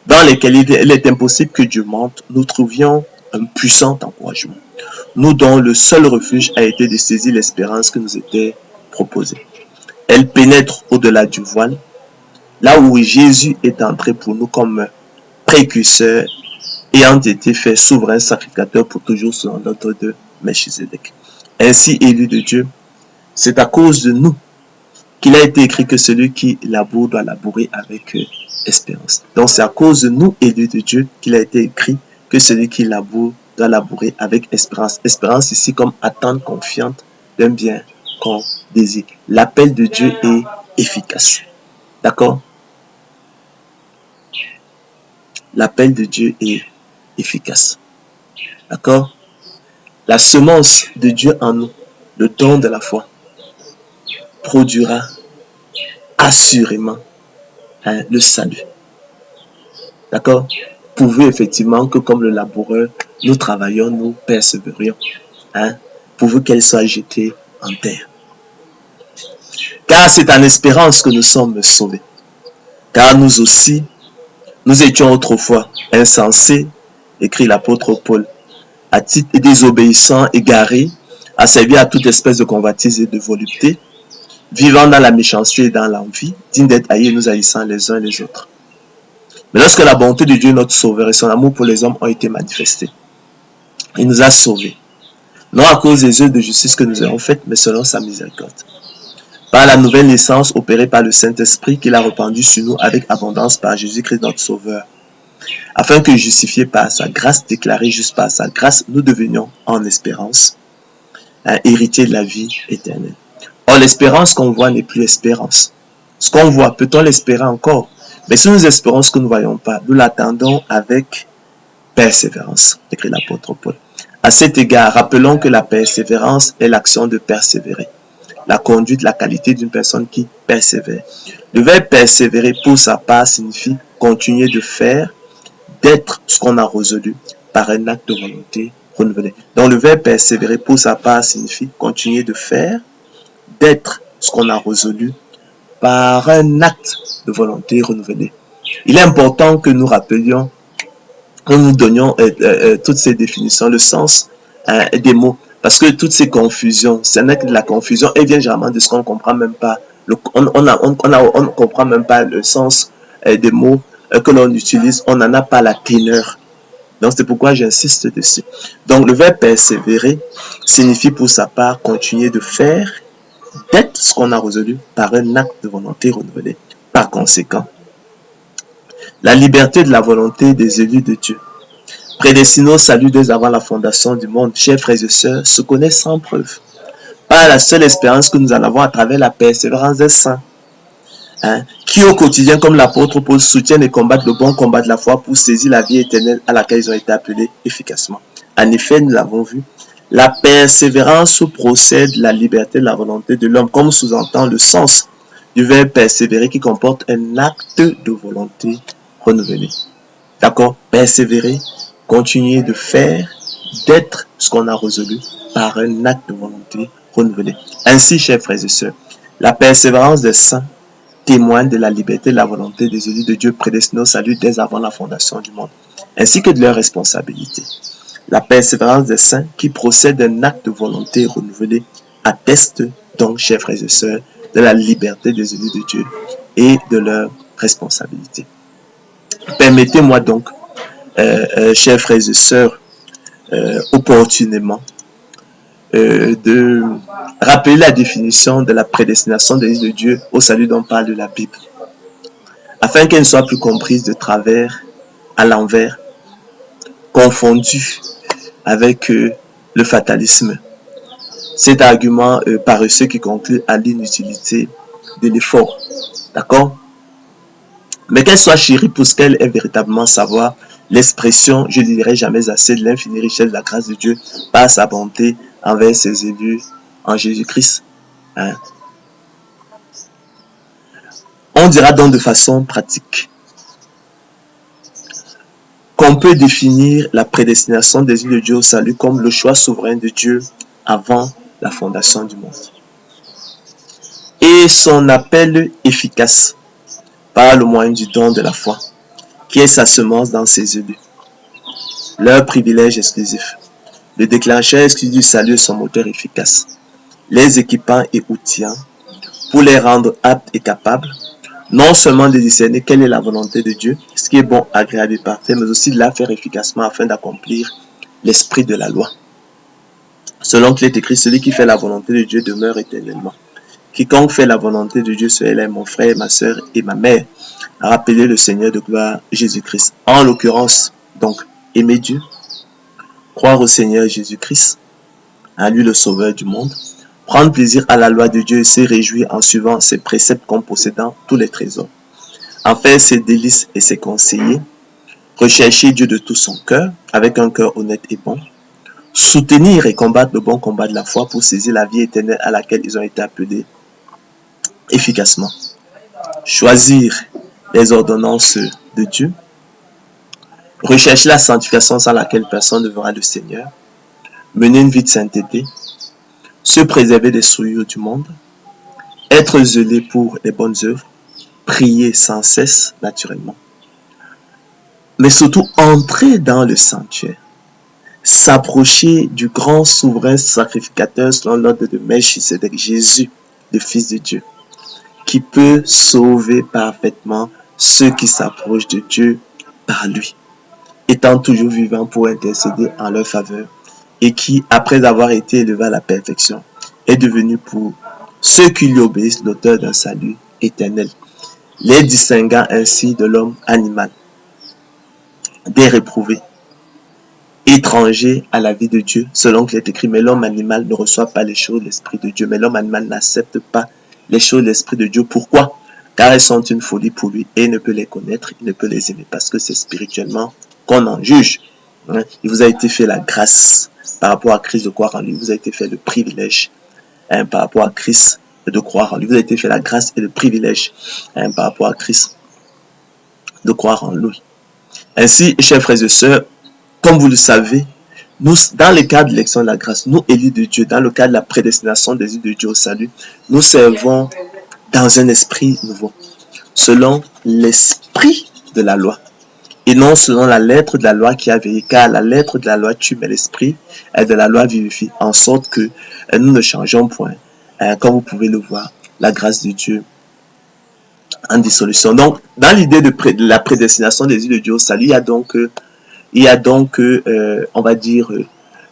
dans lesquelles il est impossible que Dieu mente, nous trouvions un puissant encouragement. Nous dont le seul refuge a été de saisir l'espérance que nous était proposée. Elle pénètre au-delà du voile, là où Jésus est entré pour nous comme précurseur, ayant été fait souverain sacrificateur pour toujours selon l'ordre de Melchisédek. Ainsi, élu de Dieu, c'est à cause de nous qu'il a été écrit que celui qui laboure doit labourer avec espérance. Donc c'est à cause de nous, élus de Dieu, qu'il a été écrit que celui qui laboure doit labourer avec espérance. Espérance ici comme attente confiante d'un bien qu'on désire. L'appel de Dieu est efficace. D'accord? L'appel de Dieu est efficace. D'accord? La semence de Dieu en nous, le don de la foi, produira assurément le salut. D'accord? Pourvu effectivement que comme le laboureur, nous travaillons, nous persévérions. Pourvu qu'elle soit jetée en terre. Car c'est en espérance que nous sommes sauvés. Car nous aussi, nous étions autrefois insensés, écrit l'apôtre Paul, à titre désobéissants, égarés, à servir à toute espèce de convoitise et de volupté, vivant dans la méchanceté et dans l'envie, dignes d'être haïs, nous haïssant les uns les autres. Mais lorsque la bonté de Dieu, notre Sauveur, et son amour pour les hommes ont été manifestés, il nous a sauvés, non à cause des œuvres de justice que nous avons faites, mais selon sa miséricorde. Par la nouvelle naissance opérée par le Saint-Esprit qu'il a répandu sur nous avec abondance par Jésus-Christ notre Sauveur, afin que justifiés par sa grâce, déclarés juste par sa grâce, nous devenions en espérance un héritier de la vie éternelle. Or, l'espérance qu'on voit n'est plus espérance. Ce qu'on voit, peut-on l'espérer encore? Mais si nous espérons ce que nous ne voyons pas, nous l'attendons avec persévérance, écrit l'apôtre Paul. À cet égard, rappelons que la persévérance est l'action de persévérer. La conduite, la qualité d'une personne qui persévère. Le verbe persévérer, pour sa part, signifie continuer de faire, d'être ce qu'on a résolu par un acte de volonté renouvelé. Donc, le verbe persévérer, pour sa part, signifie continuer de faire, d'être ce qu'on a résolu par un acte de volonté renouvelé. Il est important que nous rappelions, que nous donnions toutes ces définitions, le sens des mots. Parce que toutes ces confusions, ce n'est que de la confusion, elles viennent généralement de ce qu'on ne comprend même pas. On ne comprend même pas le sens des mots que l'on utilise. On n'en a pas la teneur. Donc c'est pourquoi j'insiste dessus. Donc le verbe persévérer signifie pour sa part continuer de faire, d'être ce qu'on a résolu par un acte de volonté renouvelé. Par conséquent, la liberté de la volonté des élus de Dieu, prédestinés au salut dès avant la fondation du monde, chers frères et sœurs, se connaît sans preuve. Par la seule espérance que nous en avons à travers la persévérance des saints, qui au quotidien, comme l'apôtre Paul, soutiennent et combattent le bon combat de la foi pour saisir la vie éternelle à laquelle ils ont été appelés efficacement. En effet, nous l'avons vu, la persévérance procède de la liberté de la volonté de l'homme, comme sous-entend le sens du verbe persévérer qui comporte un acte de volonté renouvelé. D'accord? Persévérer, continuer de faire, d'être ce qu'on a résolu par un acte de volonté renouvelé. Ainsi, chers frères et sœurs, la persévérance des saints témoigne de la liberté de la volonté des élus de Dieu prédestinés au salut dès avant la fondation du monde, ainsi que de leurs responsabilités. La persévérance des saints qui procède d'un acte de volonté renouvelé atteste donc, chers frères et sœurs, de la liberté des élus de Dieu et de leurs responsabilités. Permettez-moi donc, chers frères et sœurs, opportunément, de rappeler la définition de la prédestination des élus de Dieu au salut dont parle la Bible, afin qu'elle ne soit plus comprise de travers, à l'envers, confondue avec le fatalisme. Cet argument paresseux qui conclut à l'inutilité de l'effort. D'accord? Mais qu'elle soit chérie pour ce qu'elle est véritablement, savoir l'expression, je ne dirai jamais assez, de l'infinie richesse de la grâce de Dieu par sa bonté envers ses élus en Jésus-Christ. On dira donc de façon pratique qu'on peut définir la prédestination des élus de Dieu au salut comme le choix souverain de Dieu avant la fondation du monde. Et son appel efficace par le moyen du don de la foi, qui est sa semence dans ses élus. Leur privilège exclusif, le déclencheur exclusif du salut est son moteur efficace, les équipant et outillant pour les rendre aptes et capables, non seulement de discerner quelle est la volonté de Dieu, ce qui est bon, agréable et parfait, mais aussi de la faire efficacement afin d'accomplir l'esprit de la loi. Selon qu'il est écrit, celui qui fait la volonté de Dieu demeure éternellement. Quiconque fait la volonté de Dieu, celui-là est mon frère, ma soeur et ma mère. Rappelez le Seigneur de gloire, Jésus-Christ. En l'occurrence, donc, aimer Dieu, croire au Seigneur Jésus-Christ, à lui le sauveur du monde, prendre plaisir à la loi de Dieu et se réjouir en suivant ses préceptes comme possédant tous les trésors. En faire ses délices et ses conseillers, rechercher Dieu de tout son cœur, avec un cœur honnête et bon, soutenir et combattre le bon combat de la foi pour saisir la vie éternelle à laquelle ils ont été appelés efficacement. Choisir les ordonnances de Dieu, rechercher la sanctification sans laquelle personne ne verra le Seigneur, mener une vie de sainteté, se préserver des souillures du monde, être zélé pour les bonnes œuvres, prier sans cesse naturellement, mais surtout entrer dans le sanctuaire, s'approcher du grand souverain sacrificateur selon l'ordre de Melchisédek, Jésus, le Fils de Dieu, qui peut sauver parfaitement ceux qui s'approchent de Dieu par lui, étant toujours vivant pour intercéder en leur faveur, et qui, après avoir été élevé à la perfection, est devenu pour ceux qui lui obéissent l'auteur d'un salut éternel, les distinguant ainsi de l'homme animal. des réprouvés, étrangers à la vie de Dieu, selon qu'il est écrit, mais l'homme animal ne reçoit pas les choses de l'Esprit de Dieu, mais l'homme animal n'accepte pas les choses de l'Esprit de Dieu. Pourquoi? Car elles sont une folie pour lui et il ne peut les connaître, il ne peut les aimer, parce que c'est spirituellement qu'on en juge. Il vous a été fait la grâce par rapport à Christ de croire en lui, il vous a été fait le privilège par rapport à Christ de croire en lui, il vous a été fait la grâce et le privilège par rapport à Christ de croire en lui. Ainsi, chers frères et sœurs, comme vous le savez, nous, dans le cadre de l'élection de la grâce, nous, élus de Dieu, dans le cadre de la prédestination des élus de Dieu au salut, nous servons dans un esprit nouveau, selon l'esprit de la loi, et non selon la lettre de la loi qui a veillé, car la lettre de la loi tue, mais l'esprit de la loi vivifie, en sorte que nous ne changeons point, comme vous pouvez le voir, la grâce de Dieu en dissolution. Donc, dans l'idée de la prédestination des élus de Dieu au salut, il y a donc on va dire,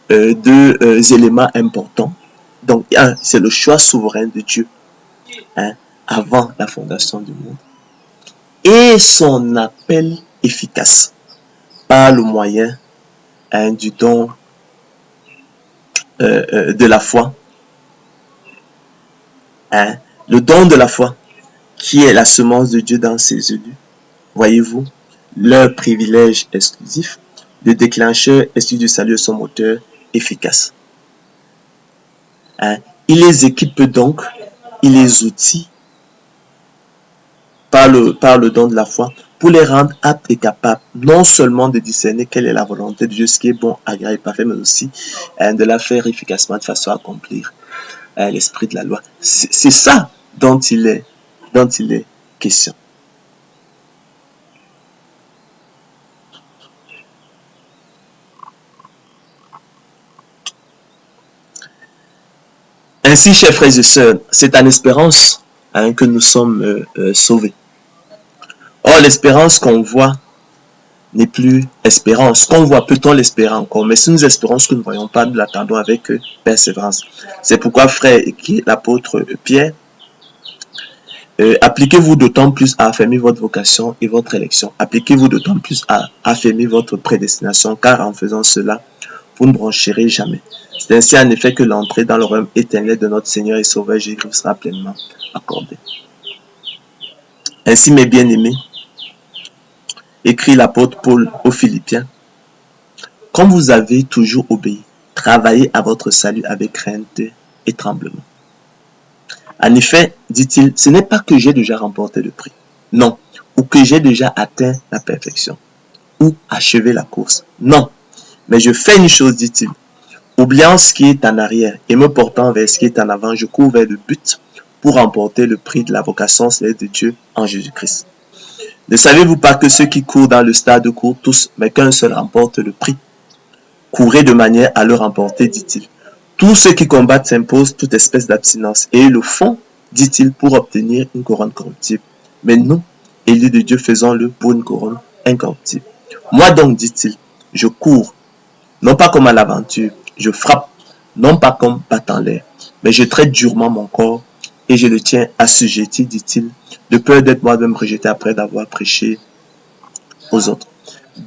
deux éléments importants. Donc, un, c'est le choix souverain de Dieu avant la fondation du monde. Et son appel efficace par le moyen du don de la foi. Le don de la foi, qui est la semence de Dieu dans ses élus. Voyez-vous, leur privilège exclusif, le déclencheur exclusif du salut de son moteur efficace. Il les équipe donc, il les outille par le don de la foi pour les rendre aptes et capables non seulement de discerner quelle est la volonté de Dieu, ce qui est bon, agréable et parfait, mais aussi de la faire efficacement de façon à accomplir l'esprit de la loi. C'est ça dont il est question. Ainsi, chers frères et sœurs, c'est en espérance que nous sommes sauvés. Or, l'espérance qu'on voit n'est plus espérance. Qu'on voit, peut-on l'espérer encore? Mais si nous espérons ce que nous ne voyons pas, nous l'attendons avec persévérance. C'est pourquoi, frère, écrit l'apôtre Pierre, appliquez-vous d'autant plus à affermir votre vocation et votre élection. Appliquez-vous d'autant plus à affermir votre prédestination, car en faisant cela, vous ne broncherez jamais. C'est ainsi en effet que l'entrée dans le royaume éternel de notre Seigneur et Sauveur Jésus sera pleinement accordée. Ainsi, mes bien-aimés, écrit l'apôtre Paul aux Philippiens, comme vous avez toujours obéi, travaillez à votre salut avec crainte et tremblement. En effet, dit-il, ce n'est pas que j'ai déjà remporté le prix, non, ou que j'ai déjà atteint la perfection, ou achevé la course, non, mais je fais une chose, dit-il, oubliant ce qui est en arrière et me portant vers ce qui est en avant, je cours vers le but pour remporter le prix de la vocation céleste de Dieu en Jésus-Christ. Ne savez-vous pas que ceux qui courent dans le stade courent tous, mais qu'un seul remporte le prix? Courez de manière à le remporter, dit-il. Tous ceux qui combattent s'imposent toute espèce d'abstinence et le font, dit-il, pour obtenir une couronne corruptible. Mais nous, élus de Dieu, faisons-le pour une couronne incorruptible. Moi donc, dit-il, je cours, non pas comme à l'aventure, je frappe, non pas comme battant l'air, mais je traite durement mon corps et je le tiens assujetti, dit-il, de peur d'être moi-même rejeté après d'avoir prêché aux autres.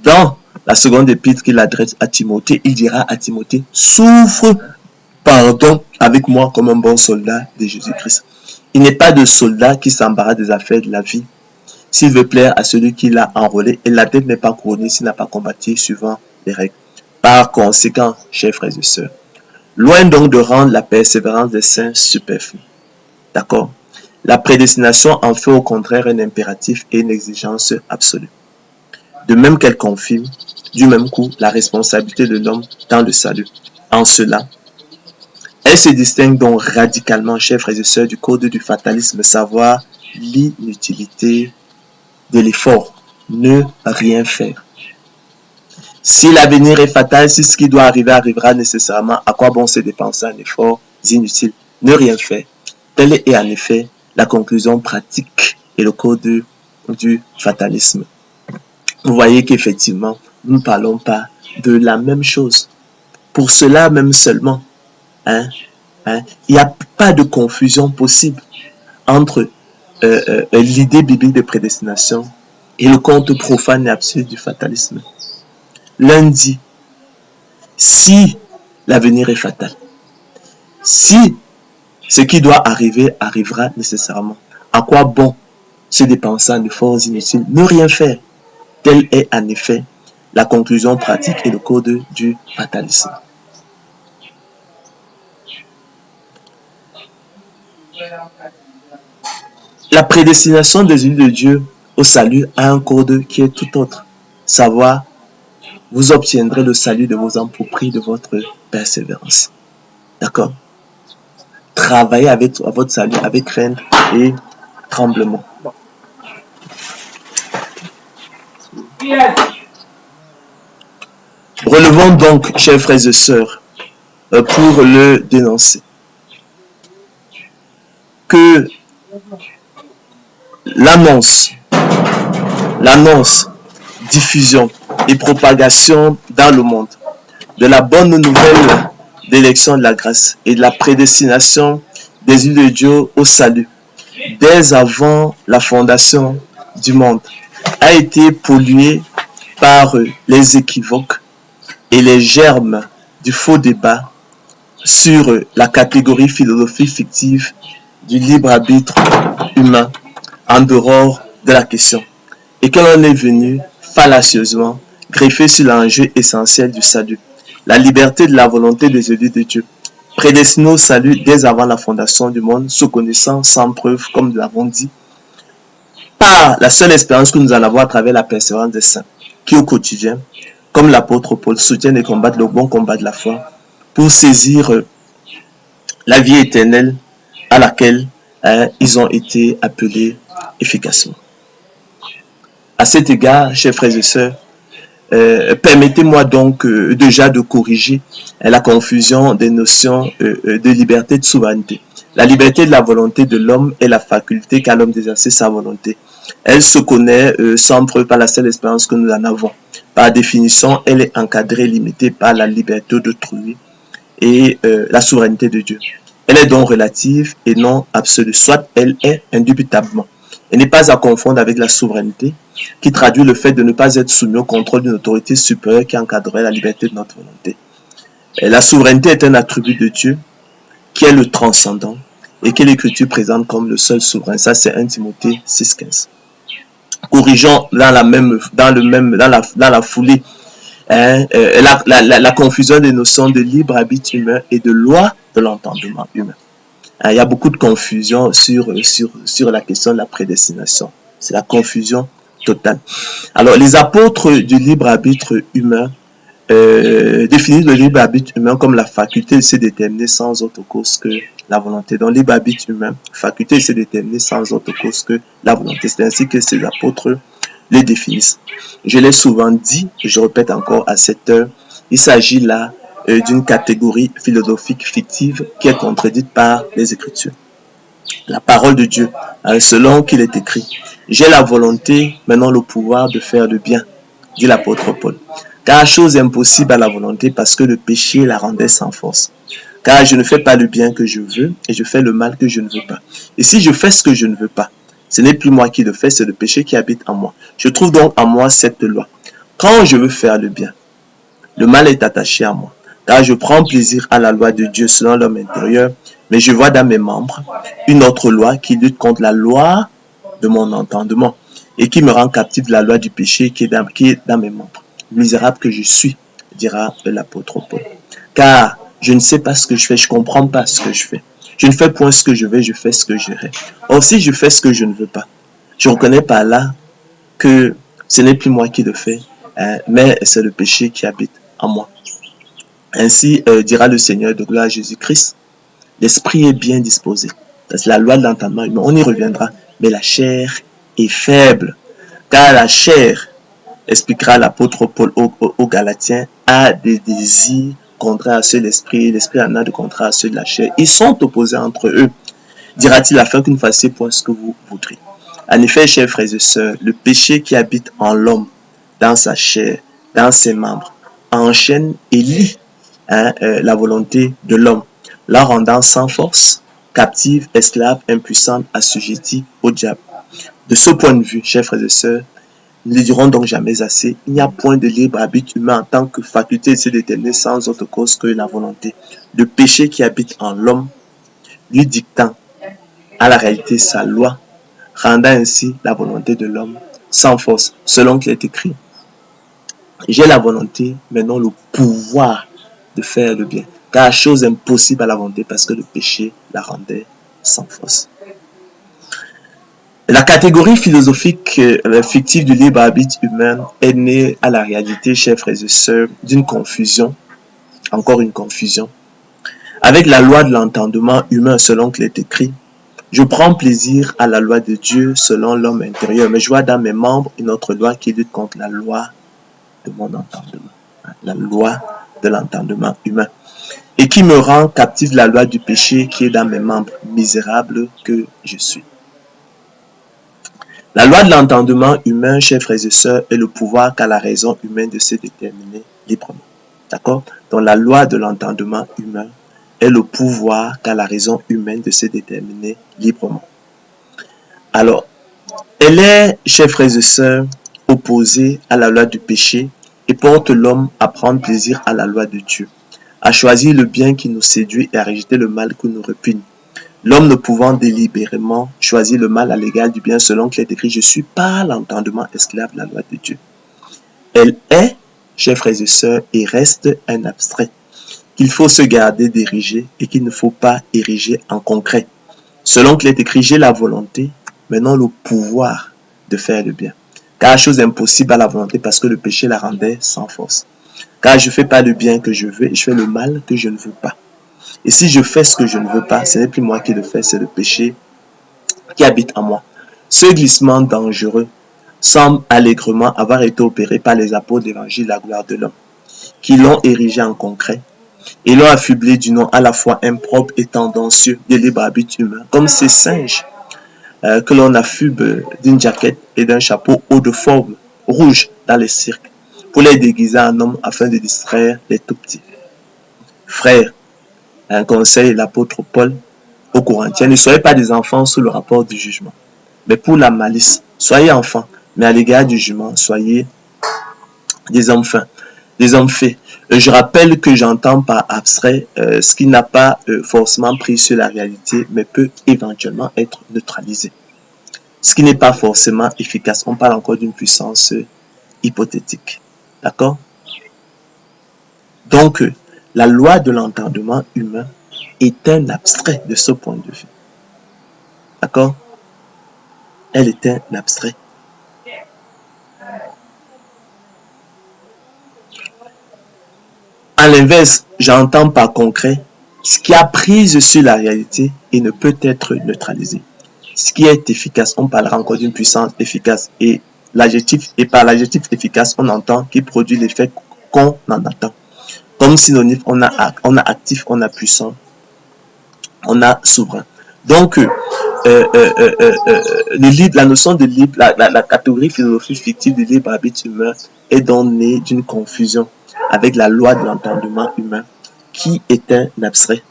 Dans la seconde épître qu'il adresse à Timothée, il dira à Timothée, souffre, pardon, avec moi comme un bon soldat de Jésus-Christ. Il n'est pas de soldat qui s'embarrasse des affaires de la vie, s'il veut plaire à celui qui l'a enrôlé, et la tête n'est pas couronnée s'il n'a pas combattu suivant les règles. Par conséquent, chers frères et sœurs, loin donc de rendre la persévérance des saints superflue. D'accord? La prédestination en fait au contraire un impératif et une exigence absolue. De même qu'elle confirme, du même coup, la responsabilité de l'homme dans le salut. En cela, elle se distingue donc radicalement, chers frères et sœurs, du code du fatalisme, savoir l'inutilité de l'effort, ne rien faire. Si l'avenir est fatal, si ce qui doit arriver arrivera nécessairement, à quoi bon se dépenser en efforts inutiles? Ne rien faire. Telle est en effet la conclusion pratique et le code du fatalisme. Vous voyez qu'effectivement, nous ne parlons pas de la même chose. Pour cela même seulement, il n'y a pas de confusion possible entre l'idée biblique de prédestination et le conte profane et absurde du fatalisme. L'un dit, si l'avenir est fatal, si ce qui doit arriver arrivera nécessairement, à quoi bon se dépenser en efforts inutiles, ne rien faire? Telle est en effet la conclusion pratique et le code du fatalisme. La prédestination des élus de Dieu au salut a un code qui est tout autre. Savoir, vous obtiendrez le salut de vos âmes au prix de votre persévérance. D'accord? Travaillez à votre salut avec crainte et tremblement. Relevons donc, chers frères et sœurs, pour le dénoncer, que l'annonce, diffusion et propagation dans le monde de la bonne nouvelle d'élection de la grâce et de la prédestination des élus de Dieu au salut, dès avant la fondation du monde, a été polluée par les équivoques et les germes du faux débat sur la catégorie philosophique fictive du libre arbitre humain en dehors de la question, et que l'on est venu fallacieusement greffer sur l'enjeu essentiel du salut, la liberté de la volonté des élus de Dieu, prédestinés au salut dès avant la fondation du monde, sous connaissance sans preuve, comme nous l'avons dit, par la seule espérance que nous en avons à travers la persévérance des saints, qui au quotidien, comme l'apôtre Paul, soutiennent et combattent le bon combat de la foi pour saisir la vie éternelle à laquelle ils ont été appelés efficacement. À cet égard, chers frères et sœurs, permettez-moi donc déjà de corriger la confusion des notions de liberté et de souveraineté. La liberté de la volonté de l'homme est la faculté qu'a l'homme d'exercer sa volonté. Elle se connaît sans preuve par la seule expérience que nous en avons. Par définition, elle est encadrée, limitée par la liberté d'autrui et la souveraineté de Dieu. Elle est donc relative et non absolue, soit elle est indubitablement. Elle n'est pas à confondre avec la souveraineté, qui traduit le fait de ne pas être soumis au contrôle d'une autorité supérieure qui encadrerait la liberté de notre volonté. Et la souveraineté est un attribut de Dieu qui est le transcendant et que l'Écriture présente comme le seul souverain. Ça, c'est 1 Timothée 6,15. Corrigeons dans la foulée la confusion des notions de libre arbitre humain et de loi de l'entendement humain. Il y a beaucoup de confusion sur la question de la prédestination. C'est la confusion totale. Alors, les apôtres du libre arbitre humain définissent le libre arbitre humain comme la faculté de se déterminer sans autre cause que la volonté. Donc, libre arbitre humain, faculté de se déterminer sans autre cause que la volonté. C'est ainsi que ces apôtres les définissent. Je l'ai souvent dit, et je répète encore à cette heure, il s'agit là d'une catégorie philosophique fictive qui est contredite par les Écritures. La parole de Dieu, selon qu'il est écrit, j'ai la volonté, maintenant le pouvoir de faire le bien, dit l'apôtre Paul. Car chose impossible à la volonté parce que le péché la rendait sans force. Car je ne fais pas le bien que je veux et je fais le mal que je ne veux pas. Et si je fais ce que je ne veux pas, ce n'est plus moi qui le fais, c'est le péché qui habite en moi. Je trouve donc en moi cette loi. Quand je veux faire le bien, le mal est attaché à moi. Car je prends plaisir à la loi de Dieu selon l'homme intérieur, mais je vois dans mes membres une autre loi qui lutte contre la loi de mon entendement et qui me rend captif de la loi du péché qui est dans mes membres. Misérable que je suis, dira l'apôtre Paul. Car je ne sais pas ce que je fais, je ne comprends pas ce que je fais. Je ne fais point ce que je veux, je fais ce que je veux. Or, si je fais ce que je ne veux pas, je reconnais par là que ce n'est plus moi qui le fais, mais c'est le péché qui habite en moi. Ainsi dira le Seigneur de gloire Jésus-Christ, l'esprit est bien disposé. C'est la loi de l'entendement humain. On y reviendra. Mais la chair est faible. Car la chair, expliquera l'apôtre Paul aux Galatiens, a des désirs contraires à ceux de l'esprit. L'esprit en a de contraires à ceux de la chair. Ils sont opposés entre eux. Dira-t-il afin que vous ne fassiez point ce que vous voudrez. En effet, chers frères et sœurs, le péché qui habite en l'homme, dans sa chair, dans ses membres, enchaîne et lie la volonté de l'homme, la rendant sans force, captive, esclave, impuissante, assujettie au diable. De ce point de vue, chers frères et sœurs, Nous ne le dirons donc jamais assez. Il n'y a point de libre arbitre humain en tant que faculté de se déterminer sans autre cause que la volonté. Le péché qui habite en l'homme, lui dictant à la réalité sa loi, rendant ainsi la volonté de l'homme sans force, selon qu'il est écrit. J'ai la volonté, mais non le pouvoir de faire le bien. Car la chose impossible à la volonté parce que le péché la rendait sans force. La catégorie philosophique fictive du libre arbitre humain est née à la réalité, chers frères et sœurs, d'une confusion, encore une confusion, avec la loi de l'entendement humain selon qu'il est écrit. Je prends plaisir à la loi de Dieu selon l'homme intérieur, mais je vois dans mes membres une autre loi qui lutte contre la loi de mon entendement, la loi de l'entendement humain, et qui me rend captif de la loi du péché qui est dans mes membres, misérable que je suis. La loi de l'entendement humain, chers frères et sœurs, est le pouvoir qu'a la raison humaine de se déterminer librement. D'accord? Donc la loi de l'entendement humain est le pouvoir qu'a la raison humaine de se déterminer librement. Alors, elle est, chers frères et sœurs, opposée à la loi du péché et porte l'homme à prendre plaisir à la loi de Dieu, à choisir le bien qui nous séduit et à rejeter le mal qui nous répugne. L'homme ne pouvant délibérément choisir le mal à l'égard du bien selon qu'il est écrit, je suis par l'entendement esclave de la loi de Dieu. Elle est, chers frères et sœurs, et reste un abstrait qu'il faut se garder d'ériger et qu'il ne faut pas ériger en concret. Selon qu'il est écrit, j'ai la volonté, mais non le pouvoir de faire le bien. Car la chose impossible à la volonté parce que le péché la rendait sans force. Car je ne fais pas le bien que je veux et je fais le mal que je ne veux pas. Et si je fais ce que je ne veux pas, ce n'est plus moi qui le fais, c'est le péché qui habite en moi. Ce glissement dangereux semble allègrement avoir été opéré par les apôtres de l'évangile de la gloire de l'homme, qui l'ont érigé en concret et l'ont affublé du nom à la fois impropre et tendancieux de libre arbitre humain, comme ces singes que l'on affuble d'une jaquette et d'un chapeau haut de forme rouge dans les cirques, pour les déguiser en hommes afin de distraire les tout petits. Frères, un conseil de l'apôtre Paul aux Corinthiens, ne soyez pas des enfants sous le rapport du jugement, mais pour la malice, soyez enfants, mais à l'égard du jugement, soyez des hommes fins, des hommes faits. Je rappelle que j'entends par abstrait ce qui n'a pas forcément pris sur la réalité, mais peut éventuellement être neutralisé. Ce qui n'est pas forcément efficace. On parle encore d'une puissance hypothétique. D'accord? Donc, la loi de l'entendement humain est un abstrait de ce point de vue. D'accord? Elle est un abstrait. À l'inverse, j'entends par concret ce qui a prise sur la réalité et ne peut être neutralisé. Ce qui est efficace, on parlera encore d'une puissance efficace. Et par l'adjectif efficace, on entend qui produit l'effet qu'on en attend. Comme synonyme, on a actif, on a puissant, on a souverain. Donc, la notion de libre, la catégorie philosophique fictive du libre arbitre humain est donc née d'une confusion avec la loi de l'entendement humain qui est un abstrait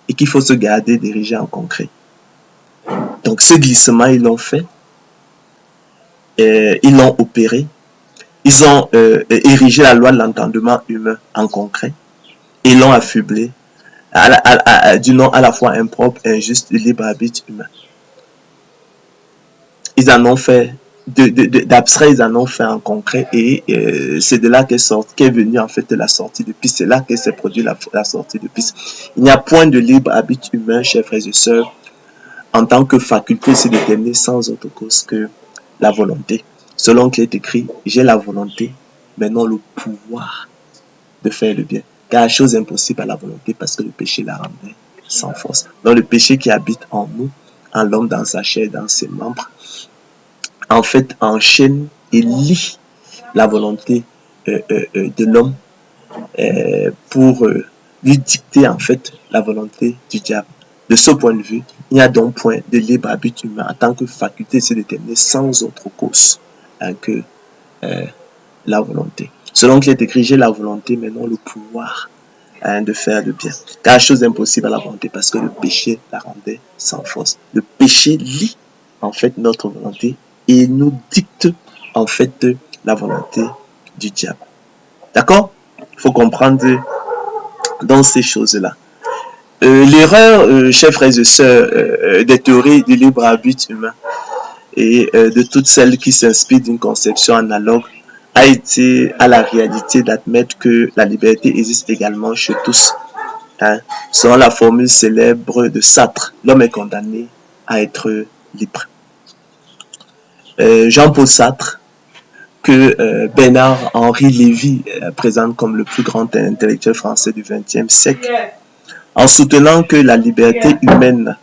et qu'il faut se garder d'ériger en concret. Donc, ce glissement, ils l'ont fait, ils l'ont opéré, ils ont érigé la loi de l'entendement humain en concret et l'ont affublé du nom à la fois impropre, injuste et libre arbitre humain. Ils en ont fait d'abstrait, ils en ont fait en concret et c'est de là qu'est venue en fait la sortie de piste. C'est là que s'est produit la sortie de piste. Il n'y a point de libre arbitre humain, chers frères et sœurs, en tant que faculté se déterminer sans autre cause que la volonté. Selon qu'il est écrit, j'ai la volonté, mais non le pouvoir de faire le bien. Car la chose impossible à la volonté parce que le péché la rendait sans force. Donc le péché qui habite en nous, en l'homme, dans sa chair, dans ses membres, en fait enchaîne et lie la volonté de l'homme pour lui dicter en fait la volonté du diable. De ce point de vue, il n'y a donc point de libre arbitre humain en tant que faculté de se déterminer sans autre cause que la volonté. Selon qu'il est écrit, j'ai la volonté, mais non le pouvoir de faire le bien. Car la chose impossible à la volonté parce que le péché la rendait sans force. Le péché lie en fait notre volonté et nous dicte en fait la volonté du diable. D'accord? Il faut comprendre dans ces choses-là. L'erreur, chers frères et sœurs, des théories du libre arbitre humain et de toutes celles qui s'inspirent d'une conception analogue a été à la réalité d'admettre que la liberté existe également chez tous. Hein. Selon la formule célèbre de Sartre, l'homme est condamné à être libre. Jean-Paul Sartre, que Bernard-Henri Lévy présente comme le plus grand intellectuel français du XXe siècle, en soutenant que la liberté humaine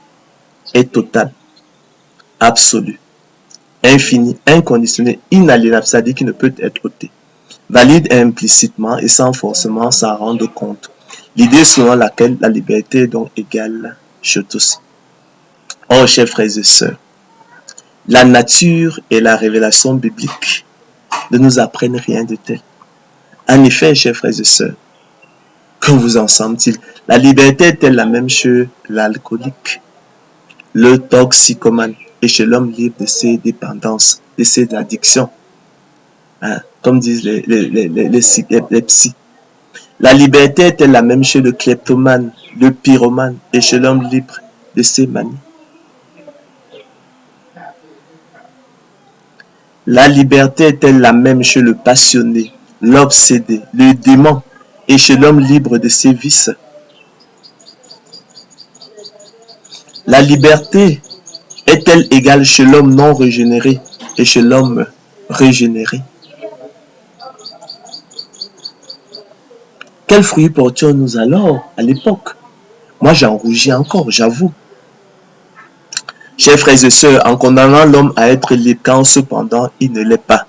est totale, absolue, infinie, inconditionnée, inaliénable, c'est-à-dire qui ne peut être ôtée, valide implicitement et sans forcément s'en rendre compte. L'idée selon laquelle la liberté est donc égale chez tous. Or, chers frères et sœurs, la nature et la révélation biblique ne nous apprennent rien de tel. En effet, chers frères et sœurs, que vous en semble-t-il? La liberté est-elle la même chez l'alcoolique, le toxicomane et chez l'homme libre de ses dépendances, de ses addictions, hein, comme disent les psys. La liberté est-elle la même chez le kleptomane, le pyromane et chez l'homme libre de ses manies? La liberté est-elle la même chez le passionné, l'obsédé, le démon et chez l'homme libre de ses vices? La liberté est-elle égale chez l'homme non régénéré et chez l'homme régénéré? Quel fruit portions-nous alors à l'époque? Moi, j'en rougis encore, j'avoue. Chers frères et sœurs, en condamnant l'homme à être libre quand cependant il ne l'est pas,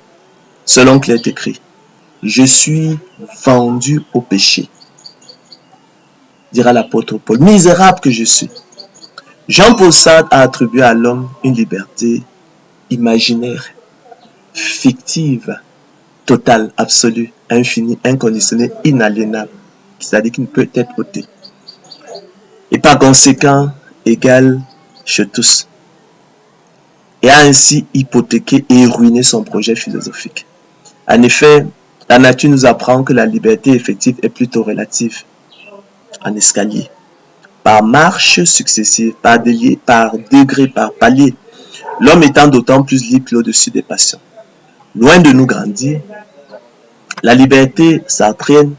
selon qu'il est écrit, je suis vendu au péché, dira l'apôtre Paul, misérable que je suis. Jean-Paul Sartre a attribué à l'homme une liberté imaginaire, fictive, totale, absolue, infinie, inconditionnée, inaliénable, c'est-à-dire qui ne peut être ôtée. Et par conséquent, égale chez tous. Et a ainsi hypothéqué et ruiné son projet philosophique. En effet, la nature nous apprend que la liberté effective est plutôt relative, en escalier, par marches successives, par degrés, par paliers, l'homme étant d'autant plus libre au-dessus des passions. Loin de nous grandir, la liberté sartrienne,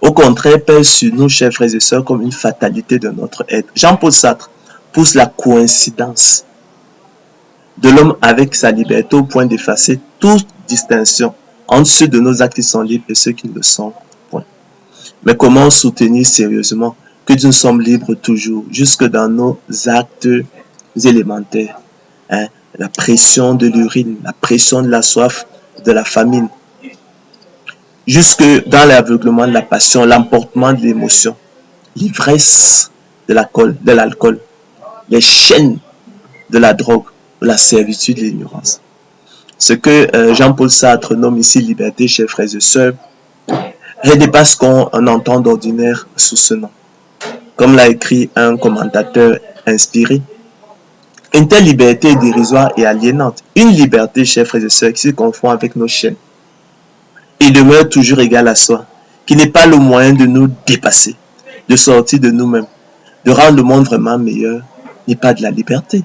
au contraire, pèse sur nous, chers frères et sœurs, comme une fatalité de notre être. Jean-Paul Sartre pousse la coïncidence de l'homme avec sa liberté au point d'effacer toute distinction entre ceux de nos actes qui sont libres et ceux qui ne le sont point. Mais comment soutenir sérieusement que nous sommes libres toujours, jusque dans nos actes élémentaires, hein? La pression de l'urine, la pression de la soif, de la famine, jusque dans l'aveuglement de la passion, l'emportement de l'émotion, l'ivresse de l'alcool, les chaînes de la drogue, la servitude et l'ignorance. Ce que Jean-Paul Sartre nomme ici liberté, chers frères et sœurs, dépasse ce qu'on entend d'ordinaire sous ce nom. Comme l'a écrit un commentateur inspiré, une telle liberté est dérisoire et aliénante. Une liberté, chers frères et sœurs, qui se confond avec nos chaînes et demeure toujours égale à soi, qui n'est pas le moyen de nous dépasser, de sortir de nous-mêmes, de rendre le monde vraiment meilleur, n'est pas de la liberté.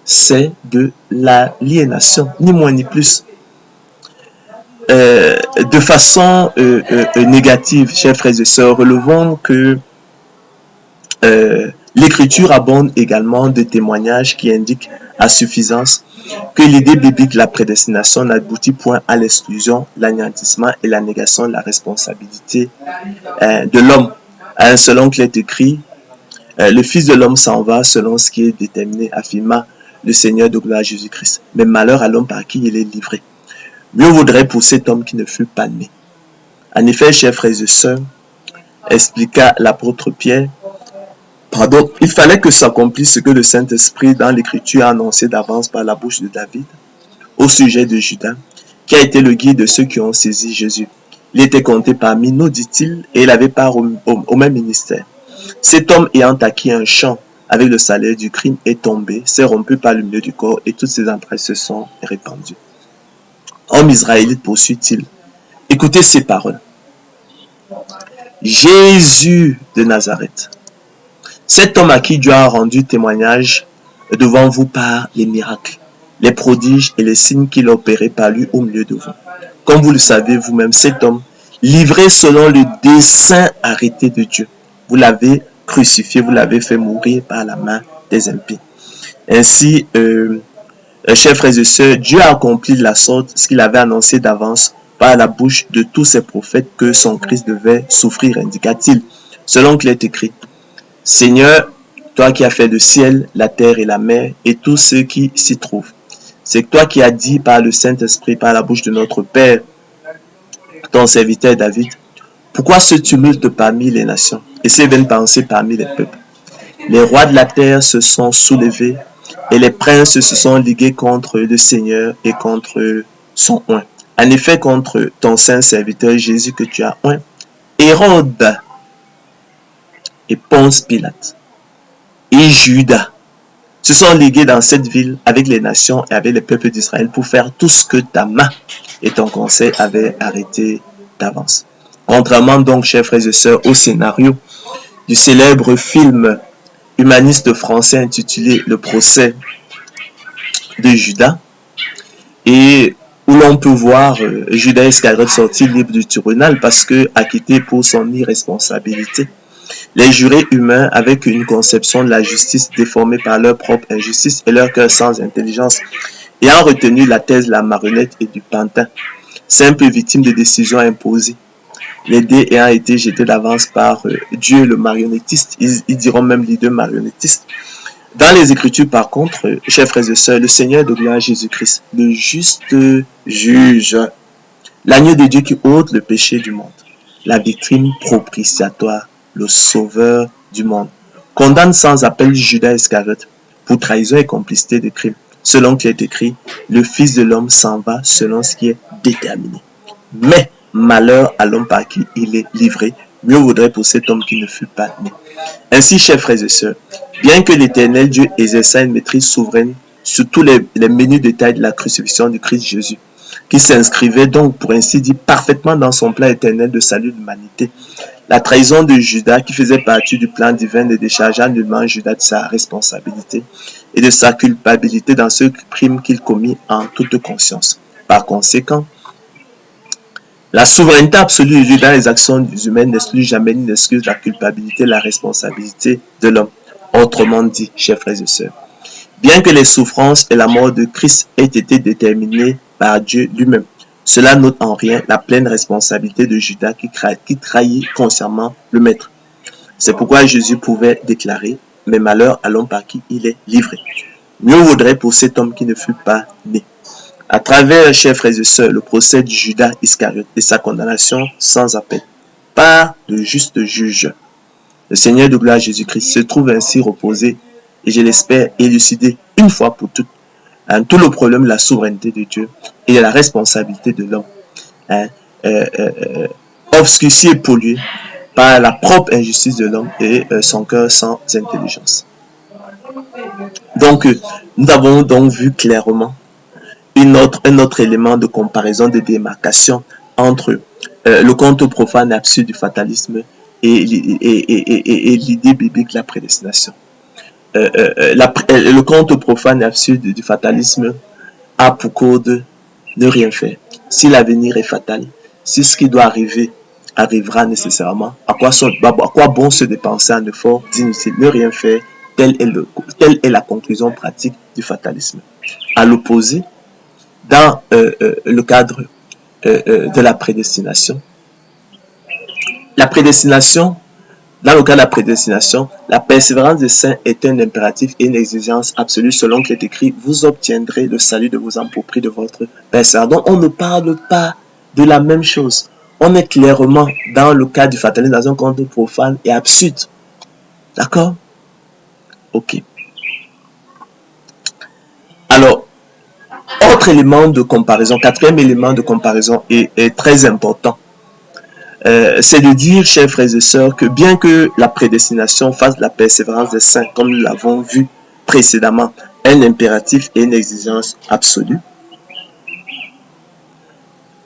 C'est de l'aliénation, ni moins ni plus. De façon négative, chers frères et sœurs, relevons que l'Écriture abonde également de témoignages qui indiquent à suffisance que l'idée biblique de la prédestination n'aboutit point à l'exclusion, l'anéantissement et la négation de la responsabilité de l'homme. Selon qu'il est écrit, le Fils de l'homme s'en va selon ce qui est déterminé, affirma le Seigneur de gloire Jésus-Christ. Mais malheur à l'homme par qui il est livré. Mieux vaudrait pour cet homme qui ne fut pas né. En effet, chers frères et sœurs, expliqua l'apôtre Pierre, il fallait que s'accomplisse ce que le Saint-Esprit dans l'Écriture a annoncé d'avance par la bouche de David au sujet de Judas, qui a été le guide de ceux qui ont saisi Jésus. Il était compté parmi nous, dit-il, et il avait part au même ministère. Cet homme ayant acquis un champ avec le salaire du crime est tombé, s'est rompu par le milieu du corps et toutes ses entrailles se sont répandues. Homme israélite, poursuit-il. Écoutez ces paroles. Jésus de Nazareth, cet homme à qui Dieu a rendu témoignage devant vous par les miracles, les prodiges et les signes qu'il a opérés par lui au milieu de vous. Comme vous le savez vous-même, cet homme, livré selon le dessein arrêté de Dieu, vous l'avez crucifié, vous l'avez fait mourir par la main des impies. Ainsi, chers frères et sœurs, Dieu a accompli de la sorte ce qu'il avait annoncé d'avance par la bouche de tous ses prophètes que son Christ devait souffrir, indiqua-t-il, selon qu'il est écrit. Seigneur, toi qui as fait le ciel, la terre et la mer et tous ceux qui s'y trouvent. C'est toi qui as dit par le Saint-Esprit, par la bouche de notre Père, ton serviteur David, pourquoi ce tumulte parmi les nations et ces vaines pensées parmi les peuples? Les rois de la terre se sont soulevés et les princes se sont ligués contre le Seigneur et contre son oint. En effet, contre ton saint serviteur Jésus que tu as oint, Hérode et Ponce Pilate et Judas se sont ligués dans cette ville avec les nations et avec les peuples d'Israël pour faire tout ce que ta main et ton conseil avaient arrêté d'avance. Contrairement donc, chers frères et sœurs, au scénario du célèbre film humaniste français intitulé Le procès de Judas, et où l'on peut voir Judas Iscariote sortir libre du tribunal parce que acquitté pour son irresponsabilité. Les jurés humains, avec une conception de la justice déformée par leur propre injustice et leur cœur sans intelligence, ayant retenu la thèse de la marionnette et du pantin, simple victime de décisions imposées, les dés ayant été jetés d'avance par Dieu le marionnettiste, ils diront même les deux marionnettistes. Dans les Écritures, par contre, chers frères et sœurs, le Seigneur de gloire Jésus-Christ, le juste juge, l'agneau de Dieu qui ôte le péché du monde, la victime propitiatoire, le sauveur du monde, condamne sans appel Judas Iscariote pour trahison et complicité de crime, selon qu'il est écrit, le Fils de l'homme s'en va selon ce qui est déterminé. Mais malheur à l'homme par qui il est livré, mieux vaudrait pour cet homme qui ne fut pas né. Ainsi, chers frères et sœurs, bien que l'Éternel Dieu exerça une maîtrise souveraine sur tous les menus détails de la crucifixion du Christ Jésus, qui s'inscrivait donc, pour ainsi dire, parfaitement dans son plan éternel de salut de l'humanité, la trahison de Judas, qui faisait partie du plan divin, ne déchargea nullement Judas de sa responsabilité et de sa culpabilité dans ce crime qu'il commit en toute conscience. Par conséquent, la souveraineté absolue de Dieu dans les actions humaines n'exclut jamais ni n'excuse la culpabilité, la responsabilité de l'homme. Autrement dit, chers frères et sœurs, bien que les souffrances et la mort de Christ aient été déterminées par Dieu lui-même, cela n'ôte en rien la pleine responsabilité de Judas qui trahit consciemment le Maître. C'est pourquoi Jésus pouvait déclarer « Mais malheur à l'homme par qui il est livré. Mieux vaudrait pour cet homme qui ne fut pas né. » À travers, chers frères et sœurs, le procès de Judas Iscariote et sa condamnation sans appel par le juste juge, le Seigneur de gloire Jésus-Christ se trouve ainsi reposé et je l'espère élucidé une fois pour toutes tout le problème de la souveraineté de Dieu et de la responsabilité de l'homme, obscurci et pollué par la propre injustice de l'homme et son cœur sans intelligence. Donc, nous avons donc vu clairement un autre élément de comparaison, de démarcation entre le conte profane et absurde du fatalisme et l'idée biblique de la prédestination. Le conte profane et absurde du fatalisme a pour code ne rien faire. Si l'avenir est fatal, si ce qui doit arriver arrivera nécessairement, à quoi bon se dépenser un effort d'inutile? Ne rien faire, telle est la conclusion pratique du fatalisme. À l'opposé, dans le cadre de la prédestination, dans le cas de la prédestination, la persévérance des saints est un impératif et une exigence absolue selon qu'il est écrit « Vous obtiendrez le salut de vos âmes au prix de votre persévérance ». Donc, on ne parle pas de la même chose. On est clairement dans le cas du fatalisme, dans un conte profane et absurde. D'accord? Ok. Alors, autre élément de comparaison, quatrième élément de comparaison est très important. C'est de dire, chers frères et sœurs, que bien que la prédestination fasse de la persévérance des saints, comme nous l'avons vu précédemment, un impératif et une exigence absolue,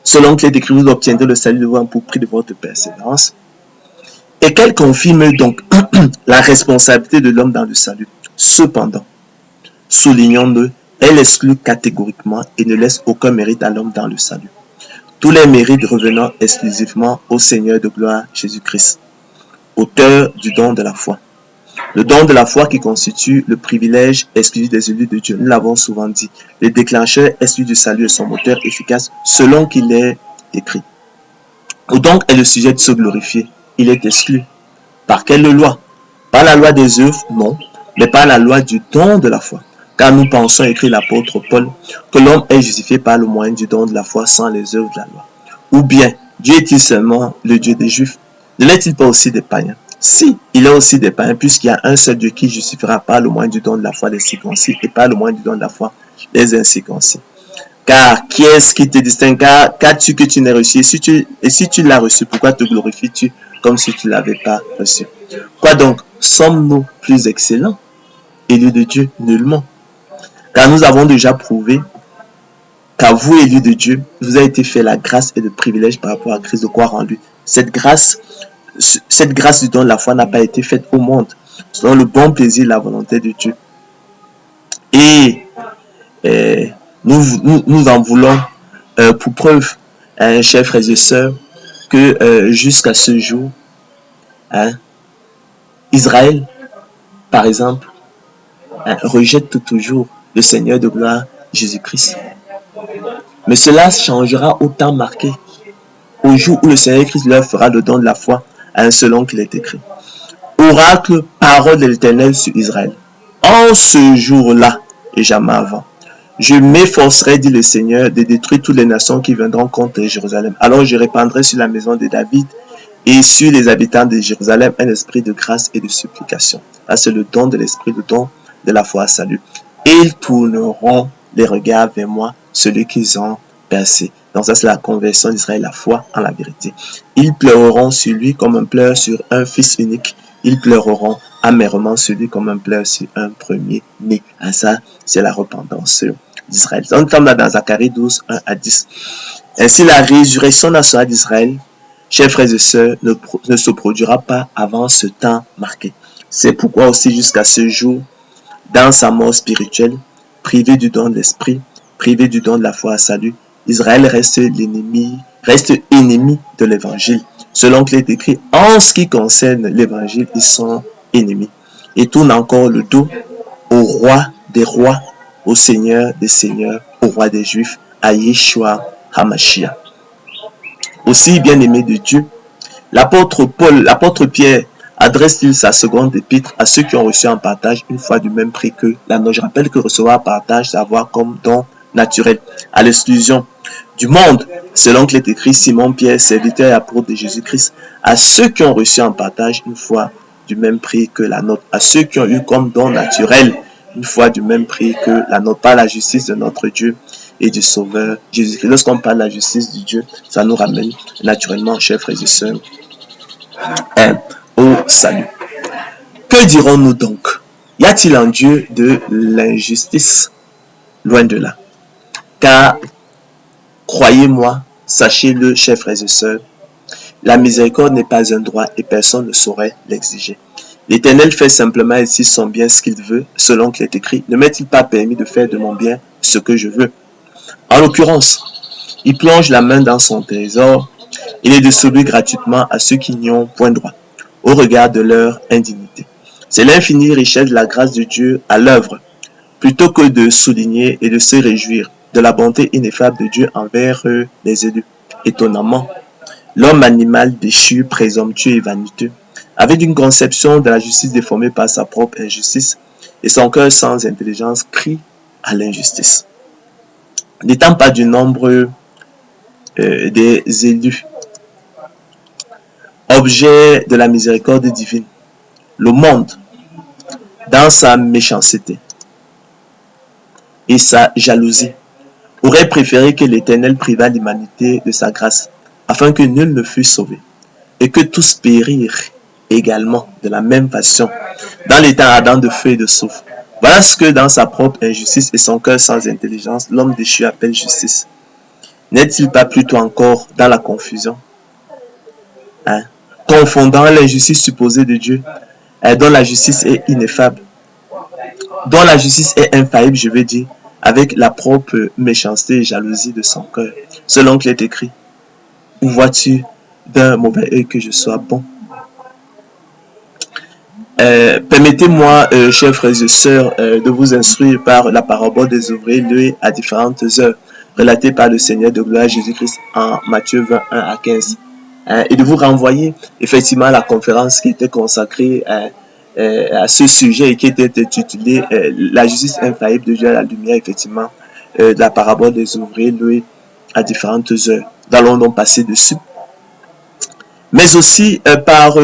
Selon qu'il est écrit, vous obtiendrez le salut de vous pour prix de votre persévérance. Et qu'elle confirme donc la responsabilité de l'homme dans le salut. Cependant, soulignons-le, elle exclut catégoriquement et ne laisse aucun mérite à l'homme dans le salut. Tous les mérites revenant exclusivement au Seigneur de gloire Jésus-Christ, auteur du don de la foi. Le don de la foi qui constitue le privilège exclusif des élus de Dieu. Nous l'avons souvent dit. Le déclencheur exclusif du salut est son moteur efficace selon qu'il est écrit. Où donc est le sujet de se glorifier? Il est exclu. Par quelle loi? Pas la loi des œuvres, non, mais par la loi du don de la foi. Car nous pensons, écrit l'apôtre Paul, que l'homme est justifié par le moyen du don de la foi sans les œuvres de la loi. Ou bien, Dieu est-il seulement le Dieu des Juifs? Ne l'est-il pas aussi des païens? Si, il est aussi des païens, puisqu'il y a un seul Dieu qui justifiera par le moyen du don de la foi des circoncis et par le moyen du don de la foi des incirconcis. Car qui est-ce qui te distingue? Qu'as-tu que tu n'aies reçu? Et si tu l'as reçu, pourquoi te glorifies-tu comme si tu ne l'avais pas reçu? Quoi donc? Sommes-nous plus excellents? Élus de Dieu? Nullement. Car nous avons déjà prouvé qu'à vous, élus de Dieu, vous a été fait la grâce et le privilège par rapport à Christ de croire en lui. Cette grâce du don de la foi n'a pas été faite au monde, selon le bon plaisir et la volonté de Dieu. Et nous en voulons pour preuve, chers frères et sœurs, que jusqu'à ce jour, Israël, par exemple, rejette toujours le Seigneur de gloire, Jésus-Christ. Mais cela changera au temps marqué, au jour où le Seigneur Christ leur fera le don de la foi, selon qu'il est écrit. Oracle, parole de l'Éternel sur Israël. En ce jour-là, et jamais avant, je m'efforcerai, dit le Seigneur, de détruire toutes les nations qui viendront contre Jérusalem. Alors je répandrai sur la maison de David et sur les habitants de Jérusalem un esprit de grâce et de supplication. Là, c'est le don de l'esprit, le don de la foi à salut. Et ils tourneront les regards vers moi, celui qu'ils ont percé. Donc ça, c'est la conversion d'Israël, la foi en la vérité. Ils pleureront sur lui comme un pleur sur un fils unique. Ils pleureront amèrement sur lui comme un pleur sur un premier-né. Ah, ça, c'est la repentance d'Israël. On tombe là dans Zacharie 12, 1 à 10. Ainsi, la résurrection nationale d'Israël, chers frères et sœurs, ne se produira pas avant ce temps marqué. C'est pourquoi aussi jusqu'à ce jour, dans sa mort spirituelle, privé du don de l'esprit, privé du don de la foi à salut, Israël reste ennemi de l'évangile. Selon qu'il est écrit, en ce qui concerne l'évangile, ils sont ennemis. Et tournent encore le dos au roi des rois, au Seigneur des seigneurs, au roi des Juifs, à Yeshua HaMashiach. Aussi bien-aimé de Dieu, l'apôtre Pierre adresse-t-il sa seconde épître à ceux qui ont reçu en partage une foi du même prix que la nôtre. Je rappelle que recevoir en partage, c'est avoir comme don naturel, à l'exclusion du monde, selon qu'il est écrit, Simon Pierre, serviteur et apôtre de Jésus-Christ, à ceux qui ont reçu en partage une foi du même prix que la nôtre, à ceux qui ont eu comme don naturel une foi du même prix que la nôtre, par la justice de notre Dieu et du Sauveur Jésus-Christ. Lorsqu'on parle de la justice de Dieu, ça nous ramène naturellement, chers frères et sœurs, au salut. Que dirons-nous donc? Y a-t-il en Dieu de l'injustice? Loin de là. Car, croyez-moi, sachez-le, chers frères et sœurs, la miséricorde n'est pas un droit et personne ne saurait l'exiger. L'Éternel fait simplement ici son bien ce qu'il veut, selon qu'il est écrit. Ne m'est-il pas permis de faire de mon bien ce que je veux? En l'occurrence, il plonge la main dans son trésor et les distribue gratuitement à ceux qui n'y ont point droit, au regard de leur indignité. C'est l'infinie richesse de la grâce de Dieu à l'œuvre, plutôt que de souligner et de se réjouir de la bonté ineffable de Dieu envers les élus. Étonnamment, l'homme animal déchu, présomptueux et vaniteux, avec une conception de la justice déformée par sa propre injustice, et son cœur sans intelligence crie à l'injustice. N'étant pas du nombre des élus, objet de la miséricorde divine, le monde, dans sa méchanceté et sa jalousie, aurait préféré que l'Éternel privât l'humanité de sa grâce, afin que nul ne fût sauvé, et que tous périrent également de la même façon, dans l'état ardent de feu et de soufre. Voilà ce que dans sa propre injustice et son cœur sans intelligence, l'homme déchu appelle justice. N'est-il pas plutôt encore dans la confusion, hein? Confondant l'injustice supposée de Dieu, dont la justice est ineffable, dont la justice est infaillible, je veux dire, avec la propre méchanceté et jalousie de son cœur, selon qu'il est écrit. Où vois-tu d'un mauvais œil que je sois bon? Permettez-moi, chers frères et sœurs, de vous instruire par la parabole des ouvriers loués à différentes heures, relatée par le Seigneur de gloire Jésus-Christ en Matthieu 21 à 15, et de vous renvoyer effectivement à la conférence qui était consacrée à ce sujet et qui était intitulée La justice infaillible de Dieu à la lumière, effectivement, de la parabole des ouvriers loués à différentes heures. Nous allons donc passer dessus. Mais aussi par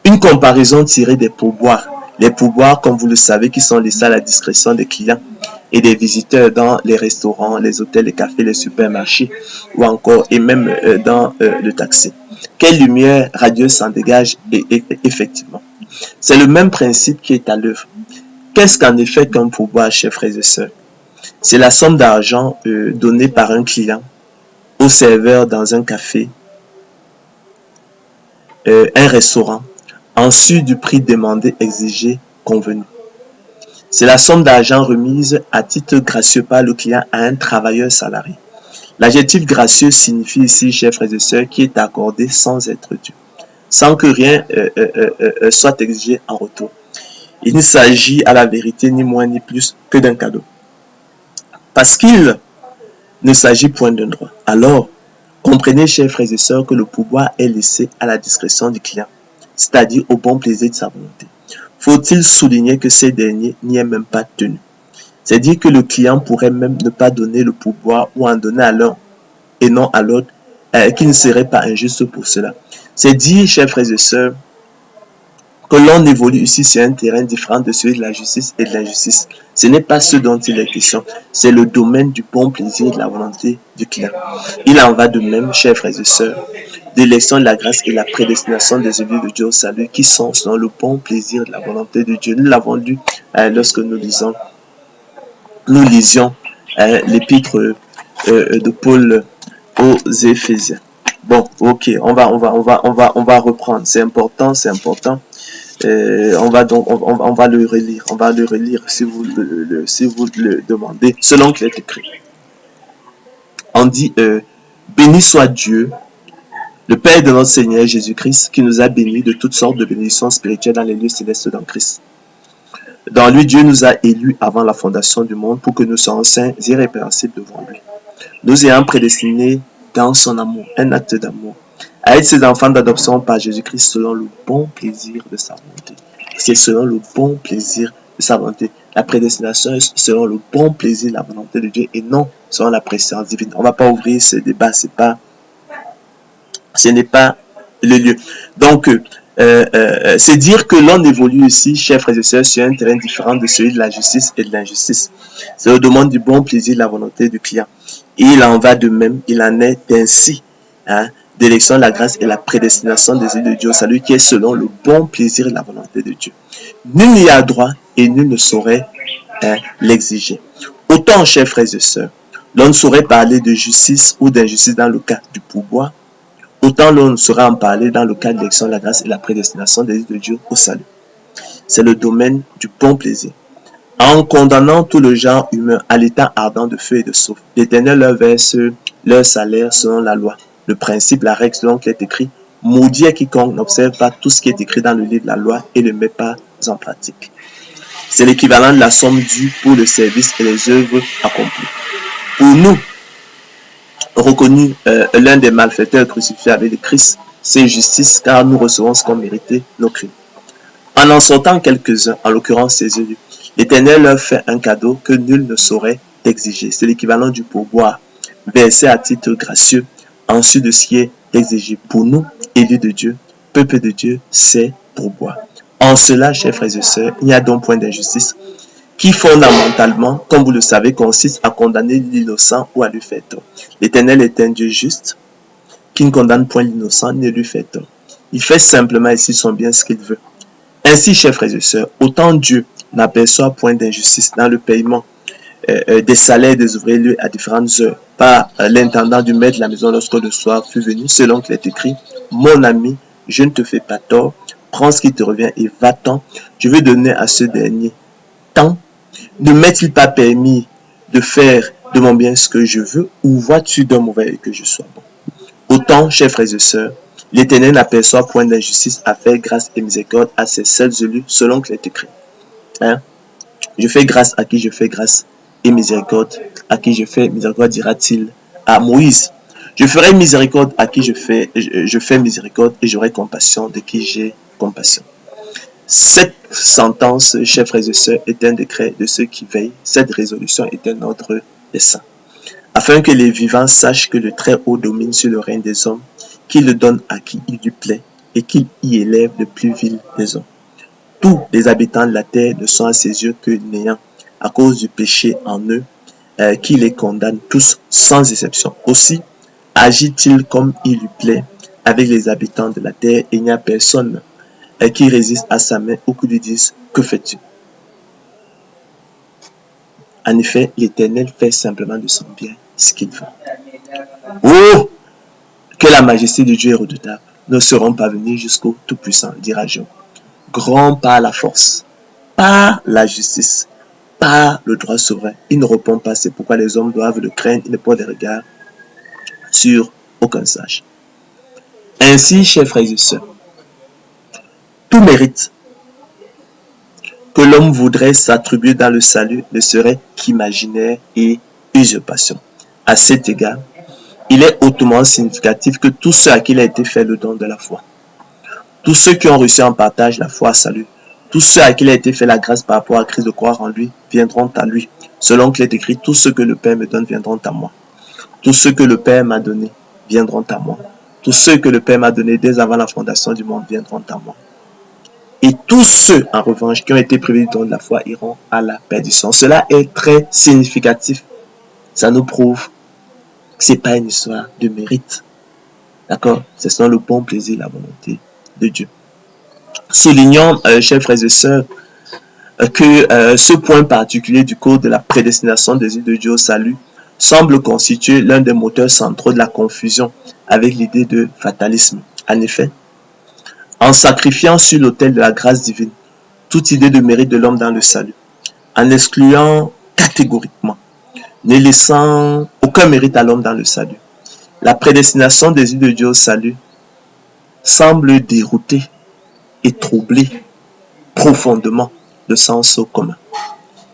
une comparaison tirée des pourboires. Les pourboires, comme vous le savez, qui sont laissés à la discrétion des clients et des visiteurs dans les restaurants, les hôtels, les cafés, les supermarchés ou encore et même dans le taxi. Quelle lumière radieuse s'en dégage effectivement. C'est le même principe qui est à l'œuvre. Qu'est-ce qu'en effet qu'un pourboire, chers frères et sœurs? C'est la somme d'argent donnée par un client au serveur dans un café, un restaurant, en sus du prix demandé, exigé, convenu. C'est la somme d'argent remise à titre gracieux par le client à un travailleur salarié. L'adjectif gracieux signifie ici, chers frères et sœurs, qui est accordé sans être dû, sans que rien soit exigé en retour. Il ne s'agit à la vérité ni moins ni plus que d'un cadeau. Parce qu'il ne s'agit point d'un droit. Alors, comprenez, chers frères et sœurs, que le pouvoir est laissé à la discrétion du client, c'est-à-dire au bon plaisir de sa volonté. Faut-il souligner que ces derniers n'y est même pas tenu? C'est-à-dire que le client pourrait même ne pas donner le pourboire ou en donner à l'un et non à l'autre, qui ne serait pas injuste pour cela. C'est dire, chers frères et sœurs, que l'on évolue ici sur un terrain différent de celui de la justice et de l'injustice. Ce n'est pas ce dont il est question, c'est le domaine du bon plaisir et de la volonté du client. Il en va de même, chers frères et sœurs, d'élection de la grâce et la prédestination des élus de Dieu au salut qui sont selon le bon plaisir de la volonté de Dieu. Nous l'avons lu lorsque nous lisions l'épître de Paul aux Éphésiens. Bon, ok, on va reprendre. C'est important. On va le relire si vous le demandez, selon qu'il est écrit. On dit béni soit Dieu, le Père de notre Seigneur Jésus-Christ, qui nous a bénis de toutes sortes de bénédictions spirituelles dans les lieux célestes dans Christ. Dans lui, Dieu nous a élus avant la fondation du monde pour que nous soyons saints et irrépréhensibles devant lui. Nous ayant prédestinés dans son amour, un acte d'amour, à être ses enfants d'adoption par Jésus-Christ selon le bon plaisir de sa volonté. C'est selon le bon plaisir de sa volonté. La prédestination est selon le bon plaisir de la volonté de Dieu et non selon la préscience divine. On ne va pas ouvrir ce débat, ce n'est pas le lieu. Donc, c'est dire que l'on évolue ici, chers frères et sœurs, sur un terrain différent de celui de la justice et de l'injustice. C'est le domaine du bon plaisir de la volonté du client. Et il en va de même, il en est ainsi, d'élection, la grâce et la prédestination des élus de Dieu au salut qui est selon le bon plaisir et la volonté de Dieu. Nul n'y a droit et nul ne saurait l'exiger. Autant, chers frères et sœurs, l'on ne saurait parler de justice ou d'injustice dans le cas du pouvoir, autant l'on ne saurait en parler dans le cas de l'élection, la grâce et la prédestination des élus de Dieu au salut. C'est le domaine du bon plaisir. En condamnant tout le genre humain à l'état ardent de feu et de souffle, l'Éternel leur verse leur salaire selon la loi. Le principe, la règle selon qui est écrit, maudit est quiconque n'observe pas tout ce qui est écrit dans le livre de la loi et ne le met pas en pratique. C'est l'équivalent de la somme due pour le service et les œuvres accomplies. Pour nous, reconnu l'un des malfaiteurs crucifiés avec le Christ, c'est justice car nous recevons ce qu'ont mérité nos crimes. En sortant quelques-uns, en l'occurrence ses élus, l'Éternel leur fait un cadeau que nul ne saurait exiger. C'est l'équivalent du pourboire, versé à titre gracieux, ensuite de ce qui est exigé pour nous, élus de Dieu, peuple de Dieu, c'est pourboire. En cela, chers frères et sœurs, il n'y a donc point d'injustice qui fondamentalement, comme vous le savez, consiste à condamner l'innocent ou à lui faire tort. L'Éternel est un Dieu juste, qui ne condamne point l'innocent ni ne lui fait tort. Il fait simplement ici son bien ce qu'il veut. Ainsi, chers frères et sœurs, autant Dieu n'aperçoit point d'injustice dans le paiement des salaires des ouvriers à différentes heures par l'intendant du maître de la maison lorsque le soir fut venu, selon qu'il est écrit, mon ami, je ne te fais pas tort, prends ce qui te revient et va-t'en, je vais donner à ce dernier tant. Ne m'est-il pas permis de faire de mon bien ce que je veux, ou vois-tu d'un mauvais que je sois bon? Autant, chers frères et sœurs, l'Éternel n'aperçoit point d'injustice à faire grâce et miséricorde à ses seuls élus, selon qu'il est écrit. Hein? Je fais grâce à qui je fais grâce, et miséricorde à qui je fais miséricorde, dira-t-il à Moïse. Je ferai miséricorde à qui je fais miséricorde, et j'aurai compassion de qui j'ai compassion. Cette sentence, chers frères et sœurs, est un décret de ceux qui veillent. Cette résolution est un ordre des saints. Afin que les vivants sachent que le Très-Haut domine sur le règne des hommes, qu'il le donne à qui il lui plaît, et qu'il y élève le plus vil des hommes. Tous les habitants de la terre ne sont à ses yeux que néants, à cause du péché en eux, qui les condamne tous sans exception. Aussi, agit-il comme il lui plaît avec les habitants de la terre, et il n'y a personne qui résiste à sa main ou qui lui dise « Que fais-tu » En effet, l'Éternel fait simplement de son bien ce qu'il veut. Oh, que la majesté de Dieu est redoutable. Nous serons parvenus jusqu'au Tout-Puissant, dira Job. Grand par la force, par la justice, par le droit souverain. Il ne répond pas, c'est pourquoi les hommes doivent le craindre, il ne porte des regards sur aucun sage. Ainsi, chers frères et sœurs, tout mérite que l'homme voudrait s'attribuer dans le salut ne serait qu'imaginaire et usurpation. À cet égard, il est hautement significatif que tous ceux à qui il a été fait le don de la foi, tous ceux qui ont reçu en partage la foi à salut, tous ceux à qui il a été fait la grâce par rapport à Christ de croire en lui, viendront à lui. Selon qu'il est écrit, tous ceux que le Père me donne viendront à moi. Tous ceux que le Père m'a donné viendront à moi. Tous ceux que le Père m'a donné dès avant la fondation du monde viendront à moi. Et tous ceux, en revanche, qui ont été privés du don de la foi iront à la perdition. Cela est très significatif. Ça nous prouve que ce n'est pas une histoire de mérite. D'accord? C'est selon le bon plaisir et la volonté de Dieu. Soulignons, chers frères et sœurs, que ce point particulier du code de la prédestination des îles de Dieu au salut semble constituer l'un des moteurs centraux de la confusion avec l'idée de fatalisme. En effet, en sacrifiant sur l'autel de la grâce divine toute idée de mérite de l'homme dans le salut, en excluant catégoriquement, ne laissant aucun mérite à l'homme dans le salut, la prédestination des îles de Dieu au salut semble dérouter et troubler profondément le sens commun,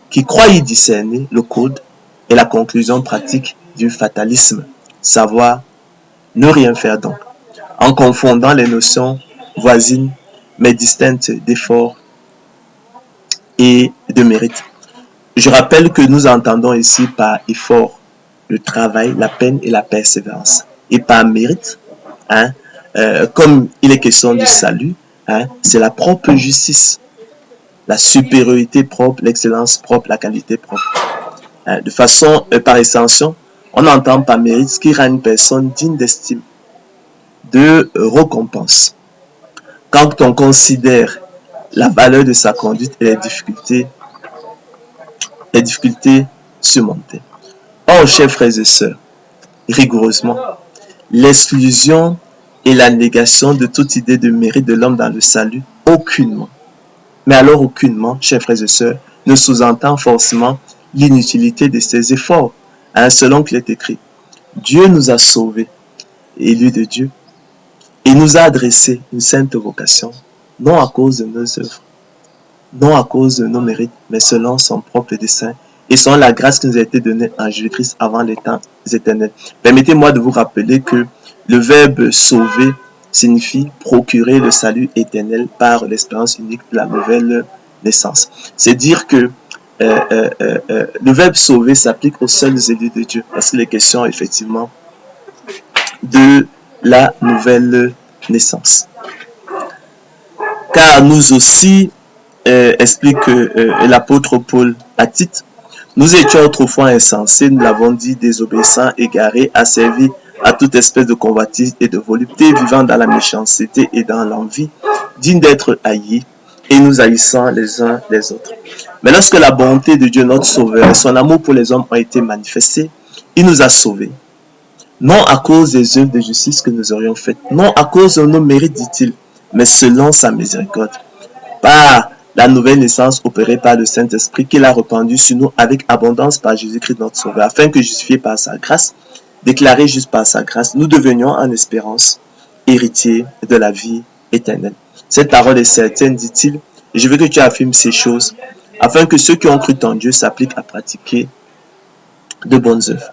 qui croit y discerner le code et la conclusion pratique du fatalisme, savoir ne rien faire donc, en confondant les notions voisines mais distinctes d'effort et de mérite. Je rappelle que nous entendons ici par effort le travail, la peine et la persévérance, et par mérite, comme il est question du salut, c'est la propre justice, la supériorité propre, l'excellence propre, la qualité propre. De façon, par extension, on entend par mérite ce qui rend une personne digne d'estime, de récompense. Quand on considère la valeur de sa conduite et les difficultés surmontées. Or, chers frères et sœurs, rigoureusement, l'exclusion et la négation de toute idée de mérite de l'homme dans le salut, aucunement, mais alors aucunement, chers frères et sœurs, ne sous-entend forcément l'inutilité de ses efforts, selon qu'il est écrit. Dieu nous a sauvés, élus de Dieu, et nous a adressé une sainte vocation, non à cause de nos œuvres, non à cause de nos mérites, mais selon son propre dessein, et selon la grâce qui nous a été donnée en Jésus-Christ avant les temps éternels. Permettez-moi de vous rappeler que le verbe sauver signifie procurer le salut éternel par l'expérience unique de la nouvelle naissance. C'est dire que le verbe sauver s'applique aux seuls élus de Dieu, parce qu'il est question effectivement de la nouvelle naissance. Car nous aussi, explique l'apôtre Paul à Tite, nous étions autrefois insensés, nous l'avons dit, désobéissants, égarés, asservis à toute espèce de convoitise et de volupté, vivant dans la méchanceté et dans l'envie, dignes d'être haïs et nous haïssant les uns les autres. Mais lorsque la bonté de Dieu, notre Sauveur, et son amour pour les hommes ont été manifestés, il nous a sauvés. Non à cause des œuvres de justice que nous aurions faites, non à cause de nos mérites, dit-il, mais selon sa miséricorde, par la nouvelle naissance opérée par le Saint-Esprit qu'il a répandu sur nous avec abondance par Jésus-Christ notre Sauveur, afin que, justifiés par sa grâce, déclarés juste par sa grâce, nous devenions en espérance héritiers de la vie éternelle. Cette parole est certaine, dit-il, et je veux que tu affirmes ces choses, afin que ceux qui ont cru en Dieu s'appliquent à pratiquer de bonnes œuvres.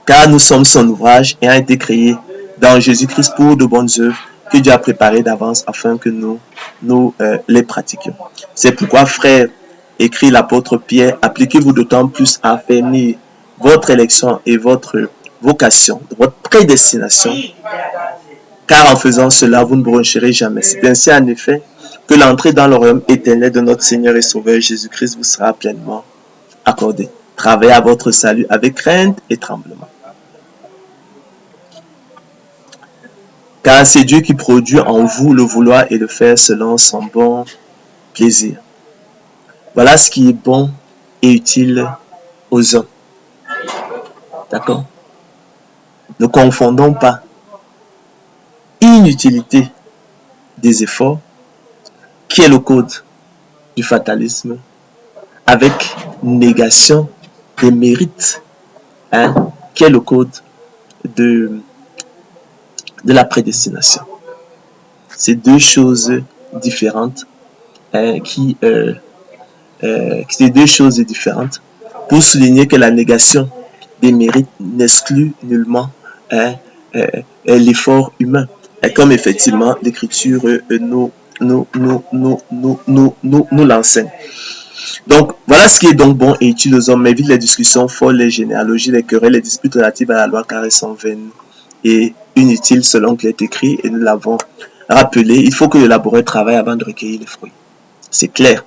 Car nous sommes son ouvrage ayant été créés dans Jésus-Christ pour de bonnes œuvres que Dieu a préparées d'avance afin que nous les pratiquions. C'est pourquoi, frères, écrit l'apôtre Pierre, appliquez-vous d'autant plus à affermir votre élection et votre vocation, votre prédestination, car en faisant cela, vous ne broncherez jamais. C'est ainsi en effet que l'entrée dans le royaume éternel de notre Seigneur et Sauveur Jésus-Christ vous sera pleinement accordée. Travaillez à votre salut avec crainte et tremblement. Car c'est Dieu qui produit en vous le vouloir et le faire selon son bon plaisir. Voilà ce qui est bon et utile aux hommes. D'accord? Ne confondons pas inutilité des efforts, qui est le code du fatalisme, avec négation des mérites, qui est le code de la prédestination. C'est deux choses différentes c'est deux choses différentes pour souligner que la négation des mérites n'exclut nullement l'effort humain, comme effectivement l'écriture nous l'enseigne. Donc, voilà ce qui est donc bon et utile aux hommes, mais évite les discussions folles, les généalogies, les querelles, les disputes relatives à la loi, car elles sont vaines et inutiles selon qu'il est écrit, et nous l'avons rappelé. Il faut que le laboureur travaille avant de recueillir les fruits. C'est clair.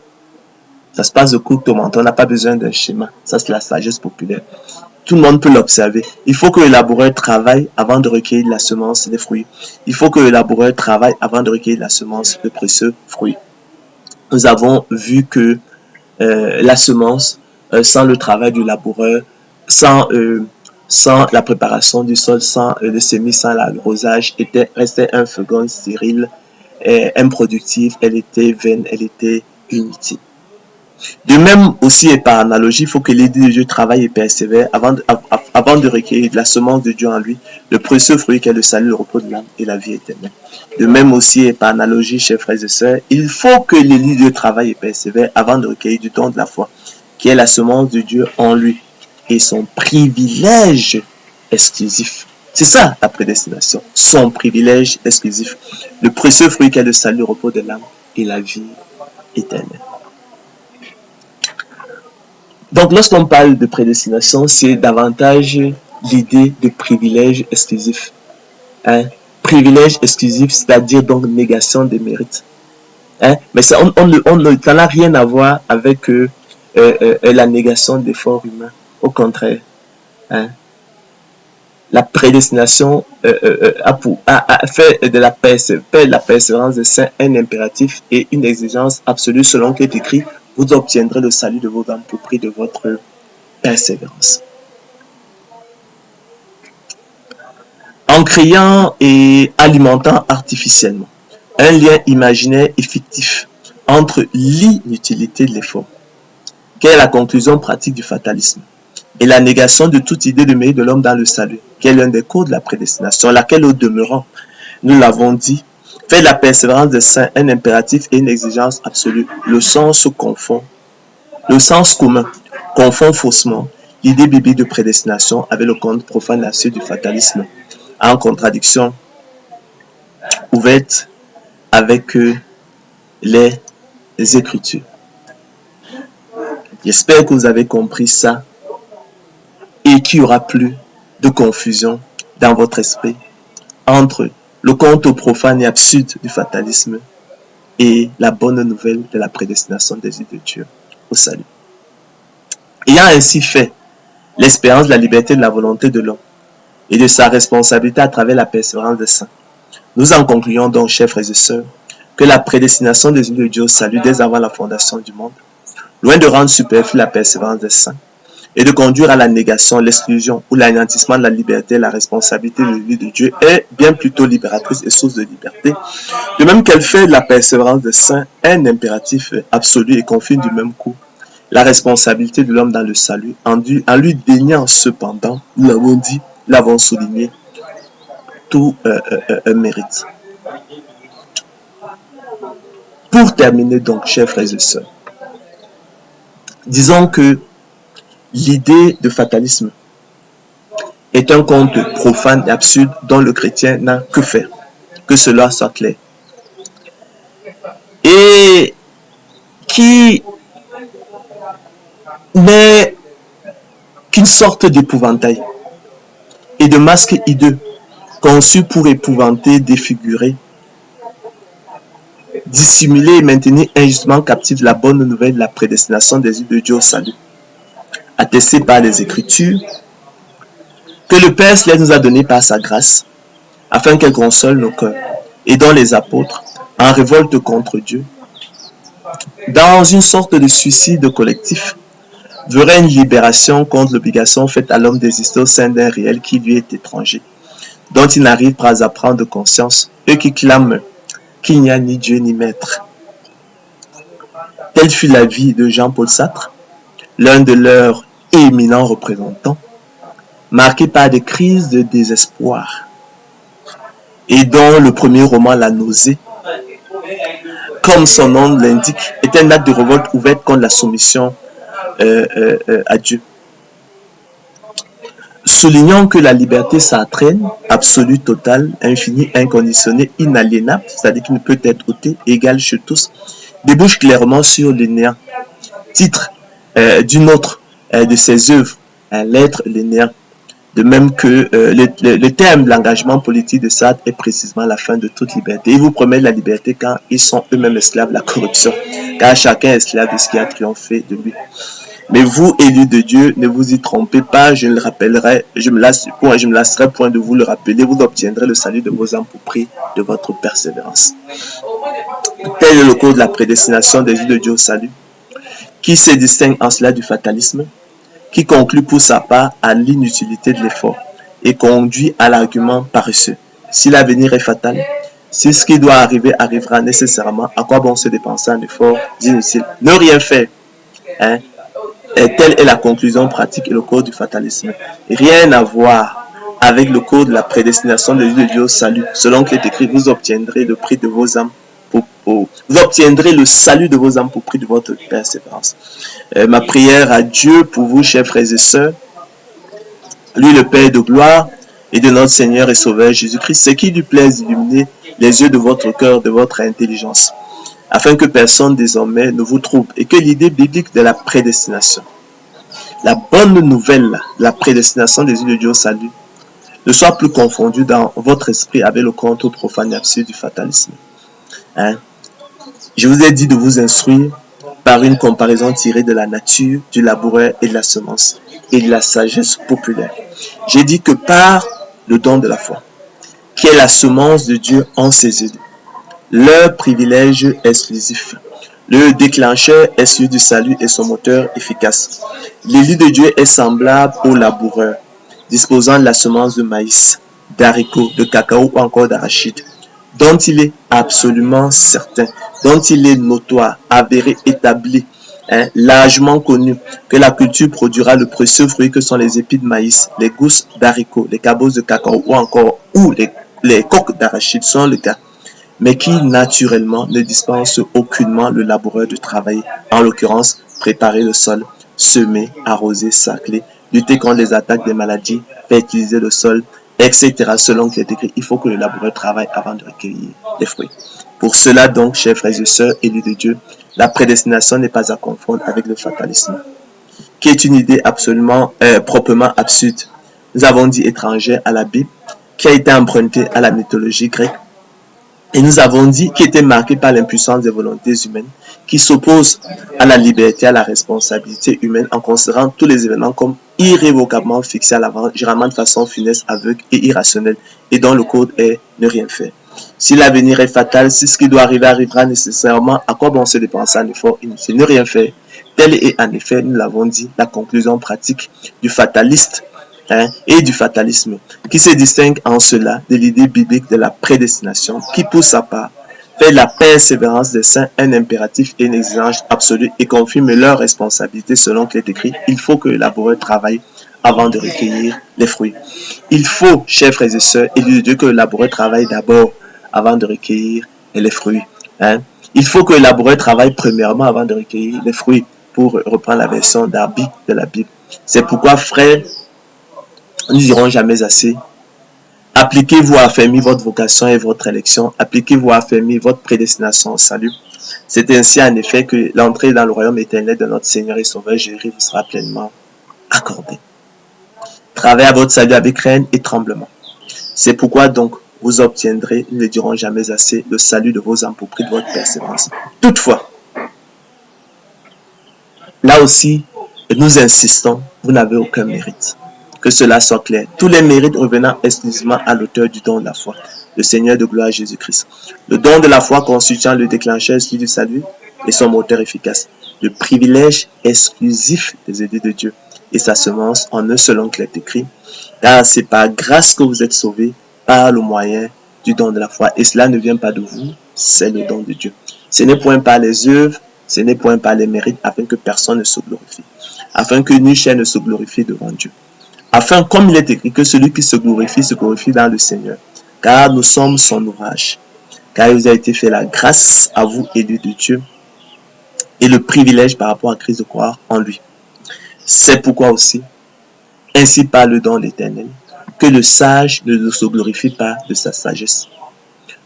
Ça se passe de coup de menton, on n'a pas besoin d'un schéma. Ça, c'est la sagesse populaire. Tout le monde peut l'observer. Il faut que le laboureur travaille avant de recueillir la semence des fruits. Il faut que le laboureur travaille avant de recueillir la semence de précieux fruits. Nous avons vu que la semence, sans le travail du laboureur, sans la préparation du sol, sans le semis, sans l'arrosage, restait un feugon stérile, improductive, elle était vaine, elle était inutile. De même aussi et par analogie, il faut que l'idée de Dieu travaille et persévère avant de recueillir de la semence de Dieu en lui, le précieux fruit qu'est le salut, le repos de l'âme et la vie éternelle. De même aussi et par analogie, chers frères et sœurs, il faut que l'idée de Dieu travaille et persévère avant de recueillir du don de la foi, qui est la semence de Dieu en lui et son privilège exclusif. C'est ça la prédestination, son privilège exclusif, le précieux fruit qu'est le salut, le repos de l'âme et la vie éternelle. Donc, lorsqu'on parle de prédestination, c'est davantage l'idée de privilège exclusif. Privilège exclusif, c'est-à-dire donc négation des mérites. Mais ça n'a rien à voir avec la négation d'efforts humains. Au contraire, la prédestination a fait de la persévérance des saints un impératif et une exigence absolue selon qu'il est écrit. Vous obtiendrez le salut de vos âmes pour prix de votre persévérance. En créant et alimentant artificiellement un lien imaginaire et fictif entre l'inutilité de l'effort, quelle est la conclusion pratique du fatalisme, et la négation de toute idée de mérite de l'homme dans le salut, qui est l'un des cours de la prédestination, laquelle au demeurant, nous l'avons dit, fait de la persévérance des saints un impératif et une exigence absolue. Le sens commun confond faussement l'idée biblique de prédestination avec le conte profane lasseux du fatalisme, en contradiction ouverte avec les Écritures. J'espère que vous avez compris ça et qu'il n'y aura plus de confusion dans votre esprit entre le conte profane et absurde du fatalisme et la bonne nouvelle de la prédestination des yeux de Dieu au salut. Ayant ainsi fait l'expérience de la liberté de la volonté de l'homme et de sa responsabilité à travers la persévérance des saints, nous en concluons donc, chers frères et sœurs, que la prédestination des yeux de Dieu au salut dès avant la fondation du monde, loin de rendre superflue la persévérance des saints, et de conduire à la négation, l'exclusion ou l'anéantissement de la liberté et la responsabilité de vie de Dieu, est bien plutôt libératrice et source de liberté, de même qu'elle fait de la persévérance des saints un impératif absolu et confine du même coup la responsabilité de l'homme dans le salut, en lui déniant cependant, nous l'avons dit, l'avons souligné, tout mérite. Pour terminer donc, chers frères et sœurs, disons que l'idée de fatalisme est un conte profane et absurde dont le chrétien n'a que faire, que cela soit clair. Et qui n'est qu'une sorte d'épouvantail et de masque hideux conçu pour épouvanter, défigurer, dissimuler et maintenir injustement captive la bonne nouvelle de la prédestination des yeux de Dieu au salut, attestée par les Écritures, que le Père Céleste nous a donné par sa grâce, afin qu'elle console nos cœurs, et dont les apôtres, en révolte contre Dieu, dans une sorte de suicide collectif, verraient une libération contre l'obligation faite à l'homme d'exister au sein d'un réel qui lui est étranger, dont il n'arrive pas à prendre conscience, eux qui clament qu'il n'y a ni Dieu ni maître. Telle fut la vie de Jean-Paul Sartre, l'un de leurs éminents représentants, marqué par des crises de désespoir, et dont le premier roman, La Nausée, comme son nom l'indique, est un acte de révolte ouverte contre la soumission à Dieu. Soulignons que la liberté sartréenne, absolue, totale, infinie, inconditionnée, inaliénable, c'est-à-dire qui ne peut être ôtée, égale chez tous, débouche clairement sur le néant. Titre d'une autre de ses œuvres, L'être, le néant. De même que le terme de l'engagement politique de Sartre est précisément la fin de toute liberté. Il vous promet la liberté quand ils sont eux-mêmes esclaves de la corruption, car chacun est esclave de ce qui a triomphé de lui. Mais vous, élus de Dieu, ne vous y trompez pas, je me lasserai point de vous le rappeler, vous obtiendrez le salut de vos âmes pour prix de votre persévérance. Tel est le cours de la prédestination des yeux de Dieu au salut, qui se distingue en cela du fatalisme, qui conclut pour sa part à l'inutilité de l'effort et conduit à l'argument paresseux. Si l'avenir est fatal, si ce qui doit arriver arrivera nécessairement, à quoi bon se dépenser un effort inutile? Ne rien faire. Et telle est la conclusion pratique et le code du fatalisme. Rien à voir avec le code de la prédestination de Dieu au salut. Selon qu'il est écrit, vous obtiendrez le prix de vos âmes. Vous obtiendrez le salut de vos âmes pour prix de votre persévérance. Ma prière à Dieu pour vous, chers frères et sœurs, lui le Père de gloire et de notre Seigneur et Sauveur Jésus-Christ, c'est qu'il lui plaise d'illuminer les yeux de votre cœur, de votre intelligence, afin que personne désormais ne vous trouble et que l'idée biblique de la prédestination, la bonne nouvelle, la prédestination des yeux de Dieu au salut, ne soit plus confondue dans votre esprit avec le conte profane et absurde du fatalisme. Je vous ai dit de vous instruire par une comparaison tirée de la nature, du laboureur et de la semence et de la sagesse populaire. J'ai dit que par le don de la foi, qui est la semence de Dieu en ses élus, leur privilège exclusif, le déclencheur est celui du salut et son moteur efficace. L'élu de Dieu est semblable au laboureur, disposant de la semence de maïs, d'haricots, de cacao ou encore d'arachide, dont il est absolument certain, dont il est notoire, avéré, établi, largement connu, que la culture produira le précieux fruit que sont les épis de maïs, les gousses d'haricots, les cabosses de cacao ou les coques d'arachide sont le cas, mais qui naturellement ne dispense aucunement le laboureur de travailler, en l'occurrence préparer le sol, semer, arroser, sacler, lutter contre les attaques des maladies, fertiliser le sol, etc. Selon qu'il est écrit, il faut que le laboureur travaille avant de recueillir les fruits. Pour cela donc, chers frères et sœurs élus de Dieu, la prédestination n'est pas à confondre avec le fatalisme, qui est une idée absolument proprement absurde. Nous avons dit étrangère à la Bible, qui a été empruntée à la mythologie grecque, et nous avons dit qu'il était marqué par l'impuissance des volontés humaines, qui s'oppose à la liberté, à la responsabilité humaine, en considérant tous les événements comme irrévocablement fixés à l'avance, généralement de façon funeste, aveugle et irrationnelle, et dont le code est ne rien faire. Si l'avenir est fatal, si ce qui doit arriver arrivera nécessairement, à quoi bon se dépenser en effort inutile? Ne rien faire. Telle est en effet, nous l'avons dit, la conclusion pratique du fataliste et du fatalisme, qui se distingue en cela de l'idée biblique de la prédestination, qui pour sa part fait de la persévérance des saints un impératif et une exigence absolue et confirme leur responsabilité selon qu'il est écrit. Il faut que le laboureur travaille avant de recueillir les fruits. Il faut, chers frères et sœurs, élus de Dieu, que le laboureur travaille d'abord avant de recueillir les fruits. Il faut que le laboureur travaille premièrement avant de recueillir les fruits, pour reprendre la version d'Arby de la Bible. C'est pourquoi, frères, nous ne dirons jamais assez. Appliquez-vous à affermir votre vocation et votre élection. Appliquez-vous à affermir votre prédestination au salut. C'est ainsi en effet que l'entrée dans le royaume éternel de notre Seigneur et Sauveur Jésus vous sera pleinement accordée. Travaillez à votre salut avec crainte et tremblement. C'est pourquoi donc vous obtiendrez, nous ne dirons jamais assez, le salut de vos âmes pour prix de votre persévérance. Toutefois, là aussi, nous insistons, vous n'avez aucun mérite. Que cela soit clair. Tous les mérites revenant exclusivement à l'auteur du don de la foi, le Seigneur de gloire Jésus-Christ. Le don de la foi constituant le déclencheur du salut et son moteur efficace. Le privilège exclusif des élus de Dieu et sa semence en eux selon qu'il est écrit. Car c'est par grâce que vous êtes sauvés par le moyen du don de la foi. Et cela ne vient pas de vous, c'est le don de Dieu. Ce n'est point par les œuvres, ce n'est point par les mérites, afin que personne ne se glorifie. Afin que nul chair ne se glorifie devant Dieu. Afin, comme il est écrit, que celui qui se glorifie dans le Seigneur. Car nous sommes son ouvrage. Car il vous a été fait la grâce à vous, élus de Dieu, et le privilège par rapport à Christ de croire en lui. C'est pourquoi aussi, ainsi par le don de l'Éternel, que le sage ne se glorifie pas de sa sagesse,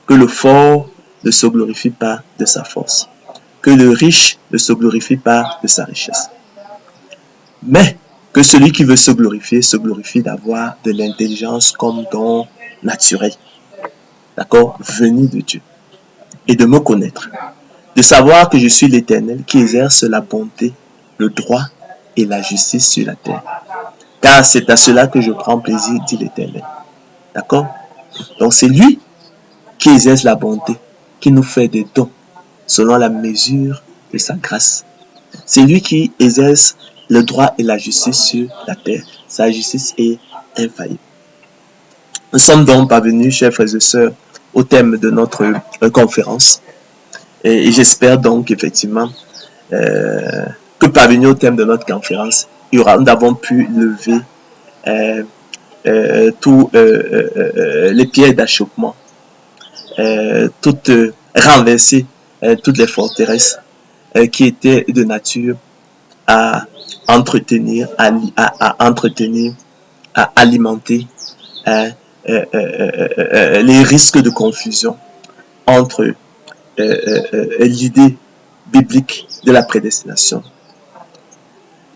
que le fort ne se glorifie pas de sa force, que le riche ne se glorifie pas de sa richesse. Mais que celui qui veut se glorifie d'avoir de l'intelligence comme don naturel, d'accord, venu de Dieu, et de me connaître, de savoir que je suis l'Éternel qui exerce la bonté, le droit et la justice sur la terre. Car c'est à cela que je prends plaisir, dit l'Éternel. D'accord? Donc c'est lui qui exerce la bonté, qui nous fait des dons selon la mesure de sa grâce. C'est lui qui exerce le droit et la justice sur la terre. Sa justice est infaillible. Nous sommes donc parvenus, chers frères et sœurs, au thème de notre conférence. Et j'espère donc effectivement que parvenus au thème de notre conférence, nous avons pu lever tous les pierres d'achoppement, renverser toutes les forteresses qui étaient de nature à entretenir, à alimenter les risques de confusion entre l'idée biblique de la prédestination,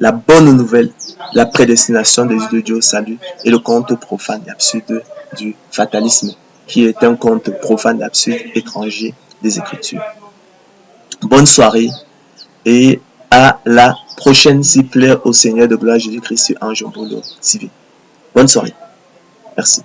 la bonne nouvelle, la prédestination des yeux de Dieu au salut, et le conte profane et absurde du fatalisme, qui est un conte profane et absurde étranger des Écritures. Bonne soirée et à la prochaine, s'il plaît, au Seigneur de gloire Jésus-Christ en Jean-Paul TV. Bonne soirée. Merci.